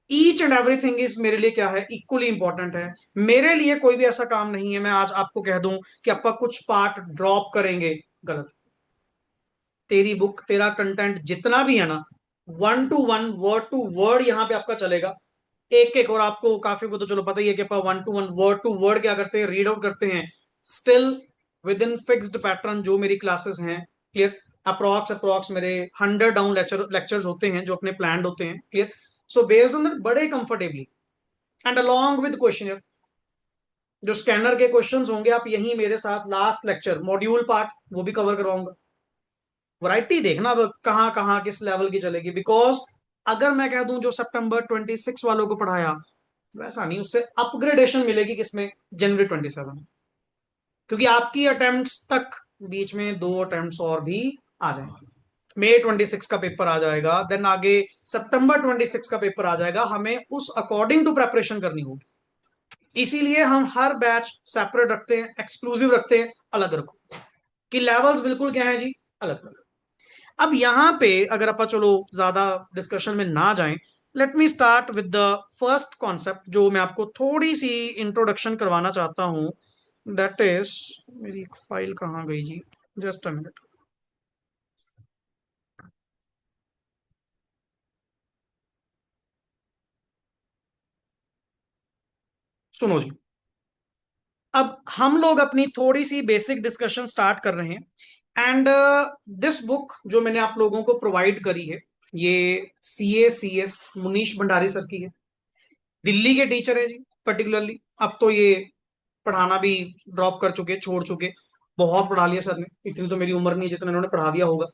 ईच एंड एवरीथिंग इज मेरे लिए क्या है, इक्वली इंपॉर्टेंट है। मेरे लिए कोई भी ऐसा काम नहीं है मैं आज आपको कह दूं कि आपका कुछ पार्ट ड्रॉप करेंगे, गलत। तेरी बुक, तेरा कंटेंट जितना भी है ना, 1 to 1 वर्ड यहाँ पे आपका चलेगा। एक एक, और आपको काफी को तो चलो पता ही है कि अपन 1 to 1 वर्ड क्या करते हैं, रीड आउट करते हैं। Still with in fixed pattern जो मेरी क्लासेस हैं, क्लियर। अप्रोक्स अप्रोक्स मेरे 100 डाउन लेक्चर्स होते हैं जो अपने प्लान होते हैं, clear. So based on that बड़े comfortably and along with question, जो स्कैनर के क्वेश्चंस होंगे आप यही मेरे साथ लास्ट लेक्चर मॉड्यूल पार्ट वो भी कवर करवाऊंगा। वैरायटी देखना अब कहाँ कहाँ किस लेवल की चलेगी, बिकॉज अगर मैं कह दूं जो September 26 वालों को पढ़ाया वैसा नहीं, उससे अपग्रेडेशन मिलेगी किसमें, January 27, क्योंकि आपकी अटेम्प्ट्स तक बीच में 2 अटेम्प्ट्स और भी आ जाएंगे। May 26 का पेपर आ जाएगा, देन आगे September 26 का पेपर आ जाएगा, हमें उस अकॉर्डिंग टू प्रेपरेशन करनी होगी। इसीलिए हम हर बैच सेपरेट रखते हैं, एक्सक्लूसिव रखते हैं, अलग रखो कि लेवल्स बिल्कुल क्या है जी, अलग अलग। अब यहां पे अगर अपन चलो ज्यादा डिस्कशन में ना जाएं, let me start with the first concept जो मैं आपको थोड़ी सी इंट्रोडक्शन करवाना चाहता हूं। दैट इज, मेरी फाइल कहाँ गई जी, जस्ट अ मिनट। सुनो जी, अब हम लोग अपनी थोड़ी सी बेसिक डिस्कशन स्टार्ट कर रहे हैं। एंड दिस बुक जो मैंने आप लोगों को प्रोवाइड करी है, ये CA CS Munish Bhandari sir की है। दिल्ली के टीचर है जी, पर्टिकुलरली। अब तो ये पढ़ाना भी ड्रॉप कर चुके, छोड़ चुके। बहुत पढ़ा लिया सर ने, इतनी तो मेरी उम्र नहीं है जितना इन्होंने पढ़ा दिया होगा।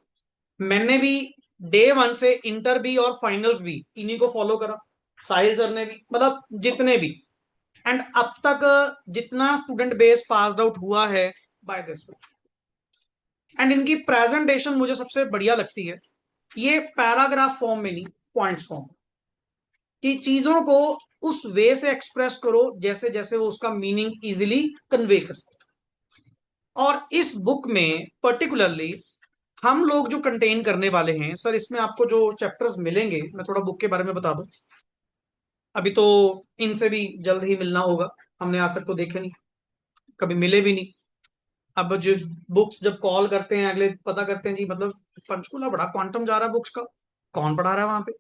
मैंने भी डे 1 से इंटर भी और फाइनल्स भी इन्हीं को फॉलो करा। साहिल सर ने भी, मतलब जितने भी। एंड अब तक जितना स्टूडेंट बेस पास्ड आउट हुआ है बाय दिस, एंड इनकी प्रेजेंटेशन मुझे सबसे बढ़िया लगती है। ये पैराग्राफ फॉर्म में नहीं, पॉइंट्स फॉर्म, कि चीजों को उस वे से एक्सप्रेस करो जैसे जैसे वो उसका मीनिंग इजिली कन्वे कर सकते। और इस बुक में पर्टिकुलरली हम लोग जो कंटेन करने वाले हैं सर, इसमें आपको जो चैप्टर्स मिलेंगे, मैं थोड़ा बुक के बारे में बता दूं। अभी तो इनसे भी जल्द ही मिलना होगा, हमने आज तक तो देखे नहीं, कभी मिले भी नहीं। अब जो बुक्स जब कॉल करते हैं अगले, पता करते हैं जी, मतलब पंचकूला बड़ा क्वांटम जा रहा है बुक्स का, कौन पढ़ा रहा है वहां पे,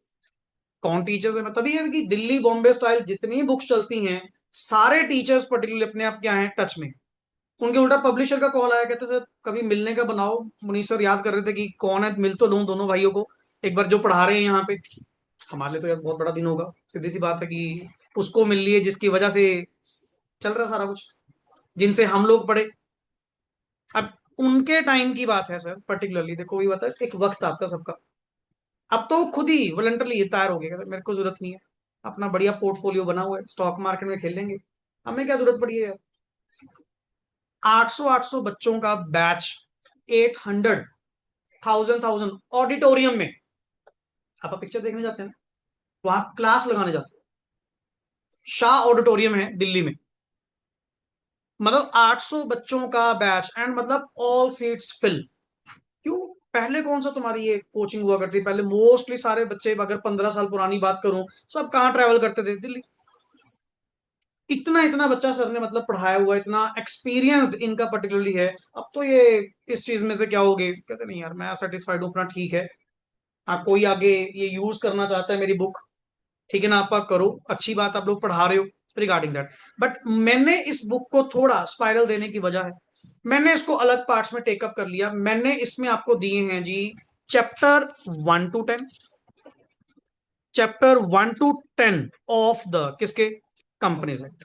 कौन टीचर्स है। तभी है कि दिल्ली बॉम्बे स्टाइल जितनी बुक्स चलती हैं, सारे टीचर्स पर्टिकुलरली अपने आप क्या है, टच में। उनके उल्टा पब्लिशर का कॉल आया, कहते सर कभी मिलने का बनाओ। मुनीष सर याद कर रहे थे कि कौन है, मिल तो लूं दोनों भाइयों को एक बार जो पढ़ा रहे हैं यहाँ पे। हमारे लिए तो यार बहुत बड़ा दिन होगा, सीधी सी बात है कि उसको मिल लिए जिसकी वजह से चल रहा सारा कुछ, जिनसे हम लोग पढ़े। अब उनके टाइम की बात है सर, पर्टिकुलरली देखो वही बात है, एक वक्त आता है सबका। अब तो खुद ही वॉलंटरली तैयार हो गया, मेरे को जरूरत नहीं है, अपना बढ़िया पोर्टफोलियो बना हुआ है, स्टॉक मार्केट में खेल लेंगे, हमें क्या जरूरत पड़ी है यार। 800 बच्चों का बैच, 800 1000 ऑडिटोरियम में, आप पिक्चर देखने जाते हैं ना, वहां क्लास लगाने जाते हैं। शाह ऑडिटोरियम है दिल्ली में, मतलब 800 बच्चों का बैच, एंड मतलब ऑल सीट्स फिल। क्यों, पहले कौन सा तुम्हारी ये कोचिंग हुआ करती, पहले मोस्टली सारे बच्चे, अगर 15 साल पुरानी बात करूं, सब कहाँ ट्रैवल करते थे, दिल्ली। इतना इतना बच्चा सर ने मतलब पढ़ाया हुआ, इतना एक्सपीरियंस्ड इनका पर्टिकुलरली है। अब तो ये इस चीज में से क्या हो गए, कहते नहीं यार मैं सेटिस्फाइड हूँ अपना, ठीक है। हाँ, कोई आगे ये यूज करना चाहता है मेरी बुक, ठीक है ना, आप करो, अच्छी बात, आप लोग पढ़ा रहे हो रिगार्डिंग दैट। बट मैंने इस बुक को थोड़ा स्पाइरल देने की वजह है, मैंने इसको अलग पार्ट्स में टेकअप कर लिया। मैंने इसमें आपको दिए हैं जी chapter 1 to 10, chapter 1 to 10 of the किसके, कंपनीज एक्ट।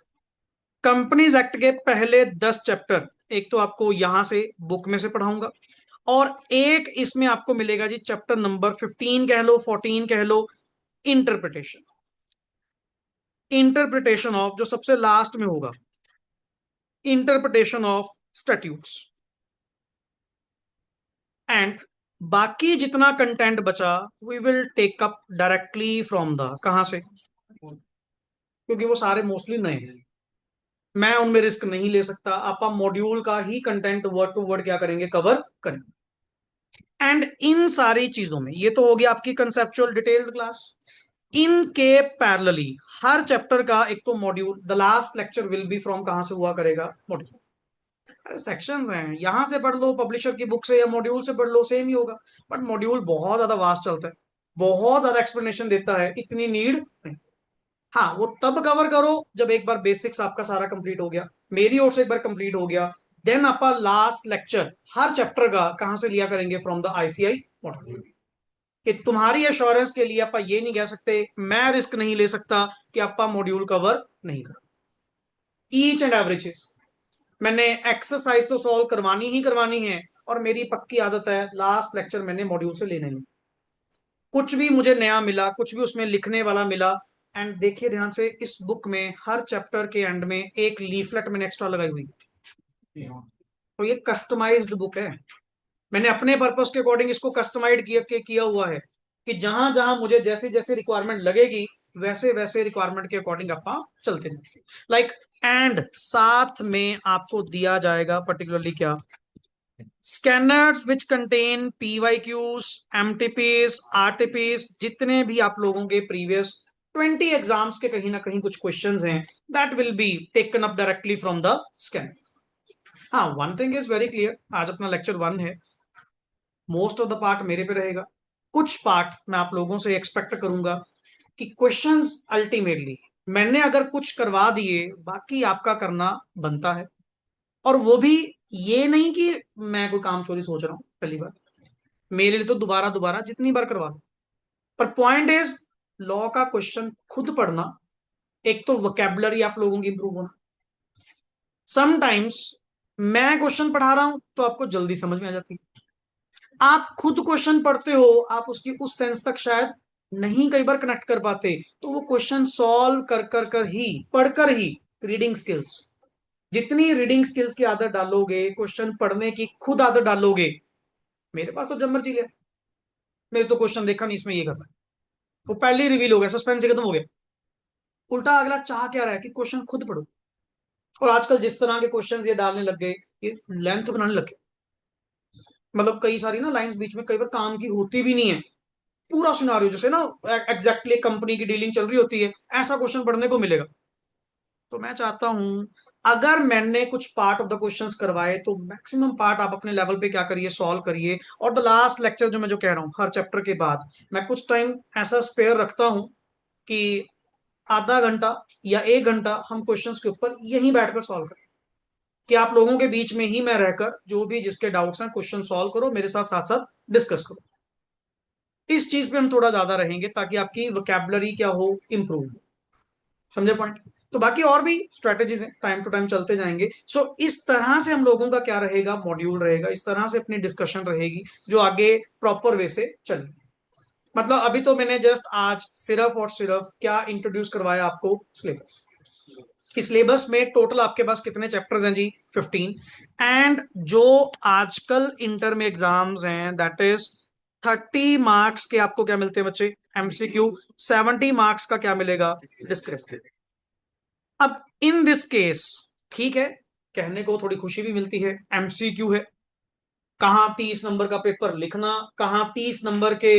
कंपनीज एक्ट के पहले 10 चैप्टर एक तो आपको यहां से बुक में से पढ़ाऊंगा, और एक इसमें आपको मिलेगा जी चैप्टर नंबर 15 कह लो, 14 कह लो, इंटरप्रिटेशन। इंटरप्रिटेशन ऑफ, जो सबसे लास्ट में होगा, इंटरप्रिटेशन ऑफ स्टैट्यूट्स। एंड बाकी जितना कंटेंट बचा, we will take up directly from the, कहां से, क्योंकि वो सारे मोस्टली नए हैं, मैं उनमें रिस्क नहीं ले सकता। आप मॉड्यूल का ही कंटेंट वर्ड टू वर्ड क्या करेंगे, कवर करेंगे। एंड इन सारी चीजों में, ये तो हो गया आपकी कंसेप्चुअल डिटेल्ड क्लास, इनके पैरेलली हर चैप्टर का एक तो module, the last lecture will be from, कहां से हुआ करेगा, मॉड्यूल। अरे सेक्शंस हैं, यहां से पढ़ लो पब्लिशर की बुक से या मॉड्यूल से पढ़ लो, सेम ही होगा। बट मॉड्यूल बहुत ज्यादा वास्ट चलता है, बहुत ज्यादा एक्सप्लेनेशन देता है, इतनी नीड नहीं। हाँ, वो तब कवर करो जब एक बार बेसिक्स आपका सारा कंप्लीट हो गया, मेरी ओर से एक बार कंप्लीट हो गया, देन आप लास्ट लेक्चर हर चैप्टर का कहां से लिया करेंगे, फ्रॉम द आईसीआई मॉड्यूल। कि तुम्हारी एश्योरेंस के लिए आप ये नहीं कह सकते, मैं रिस्क नहीं ले सकता कि आप मॉड्यूल कवर नहीं कर, ईच एंड एवरी चीज। मैंने एक्सरसाइज तो सॉल्व करवानी ही करवानी है, और मेरी पक्की आदत है लास्ट लेक्चर मैंने मॉड्यूल से लेने नहीं, कुछ भी मुझे नया मिला, कुछ भी उसमें लिखने वाला मिला। एंड देखिए ध्यान से, इस बुक में हर चैप्टर के एंड में एक लीफलेट मैंने एक्स्ट्रा लगाई हुई है। तो ये कस्टमाइज्ड बुक है, मैंने अपने पर्पस के अकॉर्डिंग इसको कस्टमाइज किया हुआ है, कि जहां जहां मुझे जैसी जैसी रिक्वायरमेंट लगेगी, वैसे वैसे रिक्वायरमेंट के अकॉर्डिंग आप चलते जाएंगे। लाइक, एंड साथ में आपको दिया जाएगा पर्टिकुलरली क्या, scanners which contain PYQs, MTPs, RTPs, जितने भी आप लोगों के प्रीवियस 20 एग्जाम्स के कहीं ना कहीं कुछ क्वेश्चंस हैं, that will be taken up directly from the scan. हाँ, one thing is very clear, आज अपना लेक्चर 1 है, मोस्ट ऑफ द पार्ट मेरे पे रहेगा, कुछ पार्ट मैं आप लोगों से एक्सपेक्ट करूंगा कि क्वेश्चंस अल्टीमेटली मैंने अगर कुछ करवा दिए, बाकी आपका करना बनता है। और वो भी ये नहीं कि मैं कोई काम चोरी सोच रहा हूं, पहली बात, मेरे लिए तो दोबारा दोबारा जितनी बार करवा लो। पर पॉइंट इज, लॉ का क्वेश्चन खुद पढ़ना, एक तो वोकेबलरी आप लोगों की इंप्रूव होना। समटाइम्स मैं क्वेश्चन पढ़ा रहा हूं तो आपको जल्दी समझ में आ जाती है, आप खुद क्वेश्चन पढ़ते हो, आप उसकी उस सेंस तक शायद नहीं कई बार कनेक्ट कर पाते, तो वो क्वेश्चन सॉल्व कर कर कर ही, पढ़कर ही, रीडिंग स्किल्स, जितनी रीडिंग स्किल्स की आदत डालोगे, क्वेश्चन पढ़ने की खुद आदत डालोगे, मेरे पास तो जब मर्जी लिया, मेरे तो क्वेश्चन देखा नहीं इसमें ये करना है, वो पहले ही रिवील हो गया, सस्पेंस ही खत्म हो गया। उल्टा अगला चाह क्या रहा है कि क्वेश्चन खुद पढ़ो। और आजकल जिस तरह के क्वेश्चंस ये डालने लग गए, ये लेंथ बनाने लग गए, मतलब कई सारी ना लाइंस बीच में कई बार काम की होती भी नहीं है, पूरा सिनारियो जैसे ना एग्जैक्टली कंपनी की डीलिंग चल रही होती है, ऐसा क्वेश्चन पढ़ने को मिलेगा। तो मैं चाहता हूं, अगर मैंने कुछ पार्ट ऑफ द क्वेश्चंस करवाए, तो मैक्सिमम पार्ट आप अपने लेवल पे क्या करिए, सॉल्व करिए। और द लास्ट लेक्चर जो मैं जो कह रहा हूँ, हर चैप्टर के बाद मैं कुछ टाइम ऐसा स्पेयर रखता हूँ कि आधा घंटा या 1 घंटा हम क्वेश्चंस के ऊपर यहीं बैठकर सॉल्व करें, कि आप लोगों के बीच में ही मैं रहकर जो भी जिसके डाउट्स हैं क्वेश्चन सॉल्व करो, मेरे साथ साथ साथ डिस्कस करो। इस चीज पे हम थोड़ा ज्यादा रहेंगे ताकि आपकी वोकेबलरी क्या हो, इंप्रूव हो। समझे पॉइंट? तो बाकी और भी स्ट्रेटेजीज हैं, टाइम टू टाइम चलते जाएंगे। इस तरह से हम लोगों का क्या रहेगा, मॉड्यूल रहेगा, इस तरह से अपनी डिस्कशन रहेगी, जो आगे प्रॉपर वे से चलेगी। मतलब अभी तो मैंने जस्ट आज सिर्फ और सिर्फ क्या इंट्रोड्यूस करवाया आपको, सिलेबस। इस सिलेबस में टोटल आपके पास कितने चैप्टर्स हैं जी, 15। एंड जो आजकल इंटर में एग्जाम्स हैं, दैट इज 30 मार्क्स के आपको क्या मिलते हैं बच्चे, एमसीक्यू। 70 मार्क्स का क्या मिलेगा, डिस्क्रिप्टिव। अब इन दिस केस, ठीक है, कहने को थोड़ी खुशी भी मिलती है, एमसीक्यू है, कहाँ 30 नंबर का पेपर लिखना, कहाँ 30 नंबर के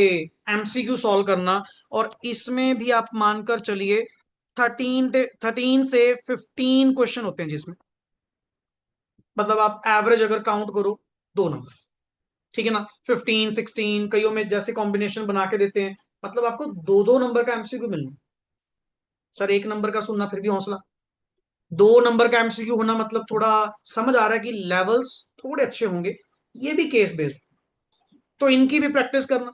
एमसीक्यू सॉल्व करना। और इसमें भी आप मानकर चलिए 13 से 15 क्वेश्चन होते हैं जिसमें, मतलब आप एवरेज अगर काउंट करो 2 नंबर, ठीक है ना, 15 16 कईयों में जैसे कॉम्बिनेशन बना के देते हैं, मतलब आपको 2 2 नंबर का एमसीक्यू मिलना। सर 1 नंबर का सुनना फिर भी हौसला, 2 नंबर का एमसीक्यू होना मतलब थोड़ा समझ आ रहा है कि लेवल्स थोड़े अच्छे होंगे, ये भी केस बेस्ड, तो इनकी भी प्रैक्टिस करना।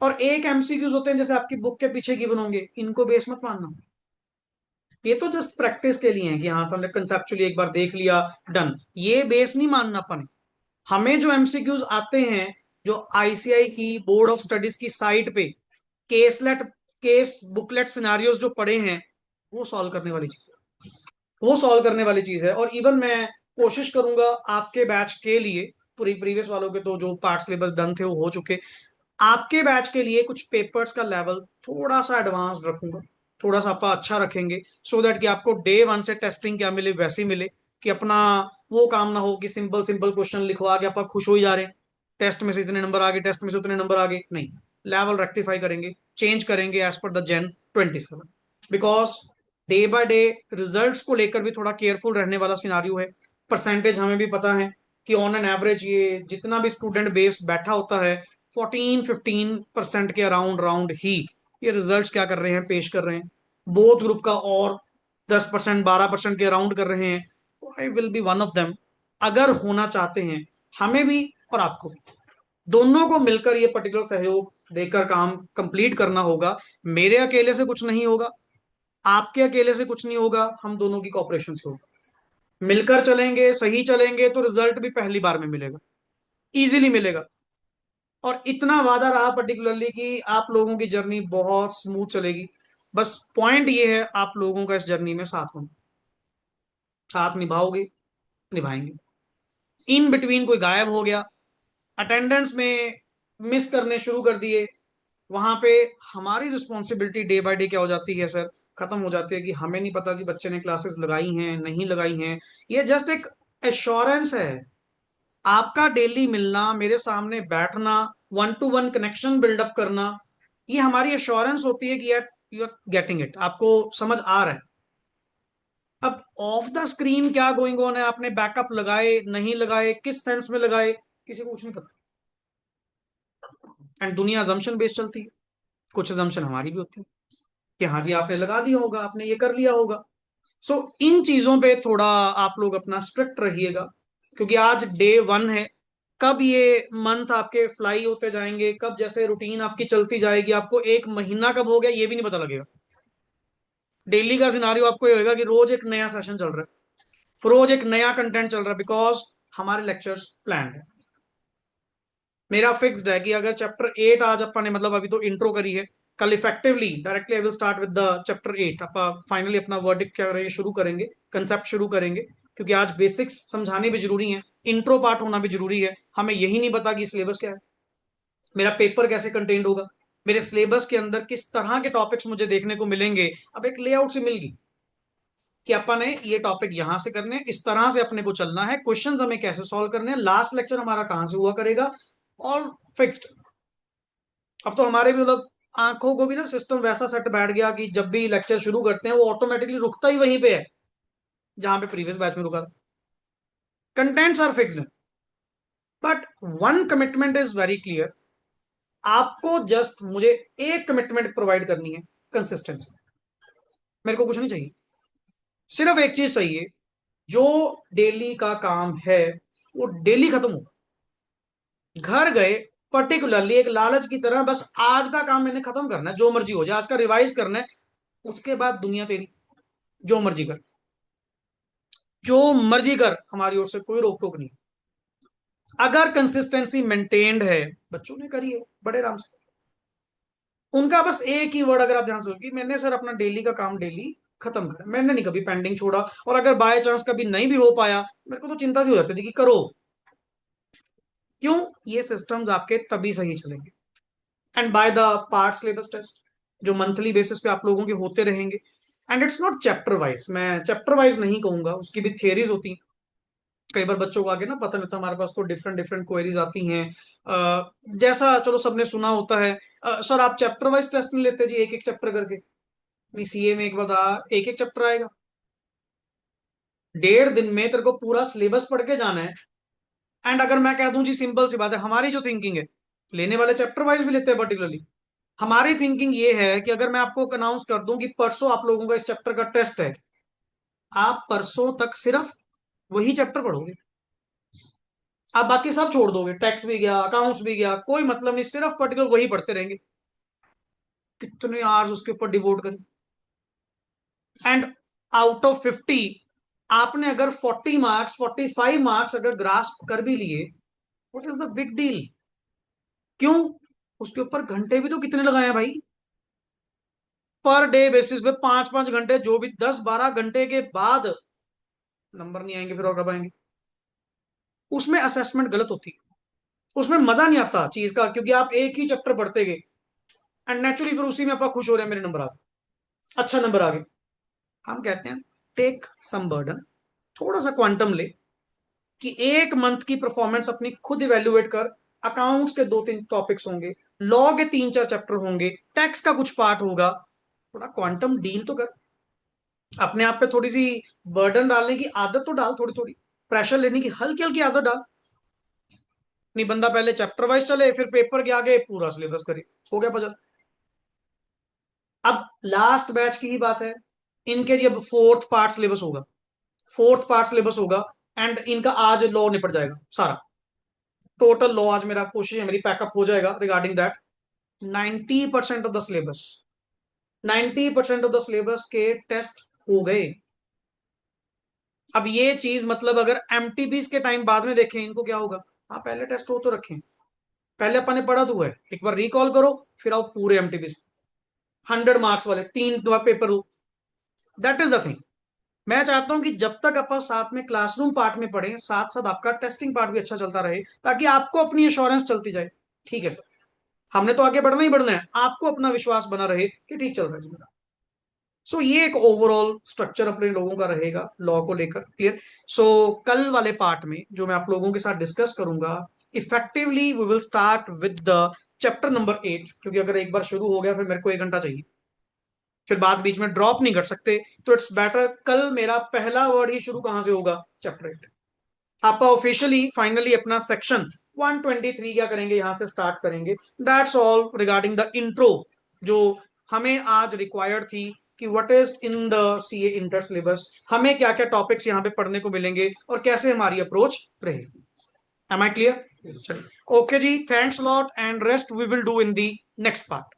और एक एमसीक्यूज होते हैं जैसे आपकी बुक के पीछे गिवन होंगे, इनको बेस मत मानना, ये तो जस्ट प्रैक्टिस के लिए है कि हाँ तो हमने कंसेप्चुअली एक बार देख लिया, डन, ये बेस नहीं मानना अपन। हमें जो एमसीक्यूज आते हैं, जो आईसीआई की बोर्ड ऑफ स्टडीज की साइट पे केसलेट, केस बुकलेट सिनारियोज जो पड़े हैं, वो सॉल्व करने वाली चीज है, वो सॉल्व करने वाली चीज है। और इवन मैं कोशिश करूंगा आपके बैच के लिए, पूरी प्रीवियस वालों के तो जो पार्ट सिलेबस डन थे वो हो चुके, आपके बैच के लिए कुछ पेपर्स का लेवल थोड़ा सा एडवांस रखूंगा, थोड़ा सा आप अच्छा रखेंगे, सो दैट कि आपको डे 1 से टेस्टिंग क्या मिले, वैसी मिले, कि अपना वो काम ना हो कि सिंपल सिंपल क्वेश्चन लिखवा के आप खुश हो ही जा रहे हैं, टेस्ट में से इतने नंबर आ गए, टेस्ट में से उतने नंबर आ गए, नहीं। लेवल रेक्टिफाई करेंगे, चेंज करेंगे as per the Jan 27, because day by day results को लेकर भी थोड़ा केयरफुल रहने वाला सिनारियो है। परसेंटेज हमें भी पता है कि ऑन एन एवरेज ये जितना भी स्टूडेंट बेस बैठा होता है 14-15% के अराउंड राउंड ही ये रिजल्ट्स क्या कर रहे हैं, पेश कर रहे हैं। बोथ ग्रुप का और 10% 12% के अराउंड कर रहे हैं। I will be one of them. अगर होना चाहते हैं हमें भी और आपको भी, दोनों को मिलकर ये पर्टिकुलर सहयोग देकर काम कंप्लीट करना होगा। मेरे अकेले से कुछ नहीं होगा, आपके अकेले से कुछ नहीं होगा, हम दोनों की कॉपरेशन से होगा। मिलकर चलेंगे, सही चलेंगे तो रिजल्ट भी पहली बार में मिलेगा, इजीली मिलेगा। और इतना वादा रहा पर्टिकुलरली कि आप लोगों की जर्नी बहुत स्मूथ चलेगी। बस पॉइंट ये है आप लोगों का इस जर्नी में साथ होना, साथ निभाओगे, निभाएंगे। इन बिटवीन कोई गायब हो गया, अटेंडेंस में मिस करने शुरू कर दिए, वहां पे हमारी रिस्पॉन्सिबिलिटी डे बाय डे क्या हो जाती है सर, खत्म हो जाती है कि हमें नहीं पता जी बच्चे ने क्लासेस लगाई हैं नहीं लगाई हैं। ये जस्ट एक एश्योरेंस है। आपका डेली मिलना, मेरे सामने बैठना, one to one connection build up करना, ये हमारी एश्योरेंस होती है कि यार यू आर गेटिंग इट, आपको समझ आ रहा है। अब ऑफ द स्क्रीन क्या गोइंग ऑन है, आपने बैकअप लगाए नहीं लगाए, किस सेंस में लगाए, किसी को कुछ नहीं पता। एंड दुनिया अजम्पशन बेस्ड चलती है, कुछ अजम्पशन हमारी भी होती है कि हाँ जी आपने लगा दिया होगा, आपने ये कर लिया होगा। सो इन चीजों पे थोड़ा आप लोग अपना स्ट्रिक्ट रहिएगा, क्योंकि आज डे 1 है। कब ये मंथ आपके फ्लाई होते जाएंगे, कब जैसे रूटीन आपकी चलती जाएगी, आपको एक महीना कब हो गया ये भी नहीं पता लगेगा। डेली का सिनारियो आपको ये होगा कि रोज एक नया सेशन चल रहा है, रोज एक नया कंटेंट चल रहा है, बिकॉज हमारे लेक्चर्स प्लान है। मेरा फिक्स्ड है कि अगर चैप्टर 8 आज अपन ने मतलब अभी तो इंट्रो करी है, कल effectively directly I will start with the chapter 8, upon finally अपना वर्डिक्ट क्या करेंगे, शुरू करेंगे, कंसेप्ट शुरू करेंगे। क्योंकि आज बेसिक्स समझाने भी जरूरी है, इंट्रो पार्ट होना भी जरूरी है। हमें यही नहीं पता कि सिलेबस क्या है, मेरा पेपर कैसे कंटेंट होगा, मेरे सिलेबस के अंदर किस तरह के टॉपिक्स मुझे देखने को मिलेंगे। अब एक लेआउट से मिल गई कि अपन ने ये टॉपिक यहां से करने हैं, इस तरह से अपने को चलना है, क्वेश्चंस हमें कैसे सॉल्व करने हैं, लास्ट लेक्चर हमारा कहां से हुआ करेगा, और फिक्स्ड। अब तो हमारे भी मतलब आंखों को भी ना सिस्टम वैसा सेट बैठ गया कि जब भी लेक्चर शुरू करते हैं वो ऑटोमेटिकली रुकता ही वहीं पे है जहां पे प्रीवियस बैच में रुका था। Contents are fixed, but one commitment is very clear. आपको जस्ट मुझे एक कमिटमेंट प्रोवाइड करनी है, कंसिस्टेंसी। मेरे को कुछ नहीं चाहिए, सिर्फ एक चीज चाहिए, जो डेली का काम है वो डेली खत्म हो। घर गए पर्टिकुलरली एक लालच की तरह बस आज का काम मैंने खत्म करना है, जो मर्जी हो जाए, आज का रिवाइज करना है, उसके बाद दुनिया तेरी, जो मर्जी कर, जो मर्जी कर, हमारी ओर से कोई रोक टोक नहीं। अगर कंसिस्टेंसी मेंटेन्ड है, बच्चों ने करी है बड़े आराम से। उनका बस एक ही वर्ड अगर आप ध्यान से कि मैंने सर अपना डेली का काम डेली खत्म करा, मैंने नहीं कभी पेंडिंग छोड़ा। और अगर बाय चांस कभी नहीं भी हो पाया, मेरे को तो चिंता सी हो जाती थी कि करो क्यों, ये सिस्टम्स आपके तभी सही चलेंगे। And by the part syllabus test जो मंथली बेसिस पे आप लोगों के होते रहेंगे। And it's not chapter wise, मैं चैप्टर वाइज नहीं कहूंगा, उसकी भी थियरीज होती हैं। कई बार बच्चों को आगे ना पता नहीं होता, हमारे पास तो डिफरेंट डिफरेंट क्वेरीज आती हैं। जैसा चलो सबने सुना होता है, सर आप चैप्टर वाइज टेस्ट नहीं लेते जी, एक एक चैप्टर करके। नहीं, सीए में एक बता, एक एक चैप्टर आएगा, 1.5 दिन में तेरे को पूरा सिलेबस पढ़ के जाना है। एंड अगर मैं कह दूं जी, सिंपल सी बात है, हमारी जो थिंकिंग है, लेने वाले चैप्टर वाइज भी लेते हैं पर्टिकुलरली, हमारी थिंकिंग ये है कि अगर मैं आपको अनाउंस कर दूं कि परसों आप लोगों का इस चैप्टर का टेस्ट है, आप परसों तक सिर्फ वही चैप्टर पढ़ोगे, आप बाकी सब छोड़ दोगे, टैक्स भी गया, अकाउंट्स भी गया, कोई मतलब नहीं, सिर्फ पर्टिकुलर वही पढ़ते रहेंगे। कितने आवर्स उसके ऊपर डिवोट करें। एंड आउट ऑफ 50 आपने अगर 40 मार्क्स 45 मार्क्स अगर ग्रास्प कर भी लिए, what is the big deal. क्यों, उसके ऊपर घंटे भी तो कितने लगाए हैं भाई, पर डे बेसिस पे 5-5 घंटे, जो भी 10-12 घंटे के बाद नंबर नहीं आएंगे फिर और कब आएंगे। उसमें असेसमेंट गलत होती है, उसमें मजा नहीं आता चीज का, क्योंकि आप एक ही चैप्टर पढ़ते गए एंड नेचुरली फिर उसी में आप खुश हो रहे हैं, मेरे नंबर आ गए, अच्छा नंबर आ गए। हम कहते हैं टेक सम बर्डन, थोड़ा सा क्वांटम ले, कि एक मंथ की परफॉर्मेंस अपनी खुद इवेल्युएट कर, अकाउंट्स के 2-3 टॉपिक्स होंगे, लॉ के 3-4 चैप्टर होंगे, टैक्स का कुछ पार्ट होगा। थोड़ा क्वांटम डील तो कर, अपने आप पे थोड़ी सी बर्डन डालने की आदत तो डाल, थोड़ी थोड़ी प्रेशर लेने की हल्की हल्की आदत डाल। नहीं, बंदा पहले चैप्टर वाइज चले, फिर पेपर के आगे पूरा सिलेबस करे, हो गया पजल। अब लास्ट बैच की ही बात है, इनके जी अब फोर्थ पार्ट सिलेबस होगा, फोर्थ पार्ट सिलेबस होगा, एंड इनका आज लॉ निपट जाएगा सारा, टोटल लॉ आज मेरा कोशिश है मेरी पैकअप हो जाएगा regarding that. 90% of the syllabus, 90% of the syllabus के टेस्ट हो गए। अब ये चीज मतलब अगर एमटीबीज के टाइम बाद में देखें इनको क्या होगा, हाँ पहले टेस्ट हो तो रखें, पहले अपन ने पढ़ा तो हुआ है, एक बार रिकॉल करो, फिर आओ पूरे एमटीबीज 100 मार्क्स वाले 3 पेपर हो। That is the thing. मैं चाहता हूं कि जब तक अपन साथ में क्लासरूम पार्ट में पढ़ें, साथ साथ आपका टेस्टिंग पार्ट भी अच्छा चलता रहे, ताकि आपको अपनी एश्योरेंस चलती जाए। ठीक है सर, हमने तो आगे बढ़ना ही बढ़ना है, आपको अपना विश्वास बना रहे कि ठीक चल रहा है मेरा। सो ये एक ओवरऑल स्ट्रक्चर अपने लोगों का रहेगा लॉ को लेकर, क्लियर। सो कल वाले पार्ट में जो मैं आप लोगों के साथ डिस्कस करूंगा, effectively we will start with the chapter number 8, क्योंकि अगर एक बार शुरू हो गया फिर मेरे को 1 घंटा चाहिए, फिर बात बीच में ड्रॉप नहीं कर सकते। तो इट्स बेटर कल मेरा पहला वर्ड ही शुरू कहां से होगा, चैप्टर 8। आप ऑफिशियली फाइनली अपना सेक्शन 123 क्या करेंगे, यहां से स्टार्ट करेंगे। That's all regarding the intro जो हमें आज रिक्वायर्ड थी, कि what is in the CA inter syllabus, हमें क्या क्या टॉपिक्स यहाँ पे पढ़ने को मिलेंगे और कैसे हमारी अप्रोच रहेगी। Am I clear? चलिए, ओके जी, thanks lot and rest we will do in the next part.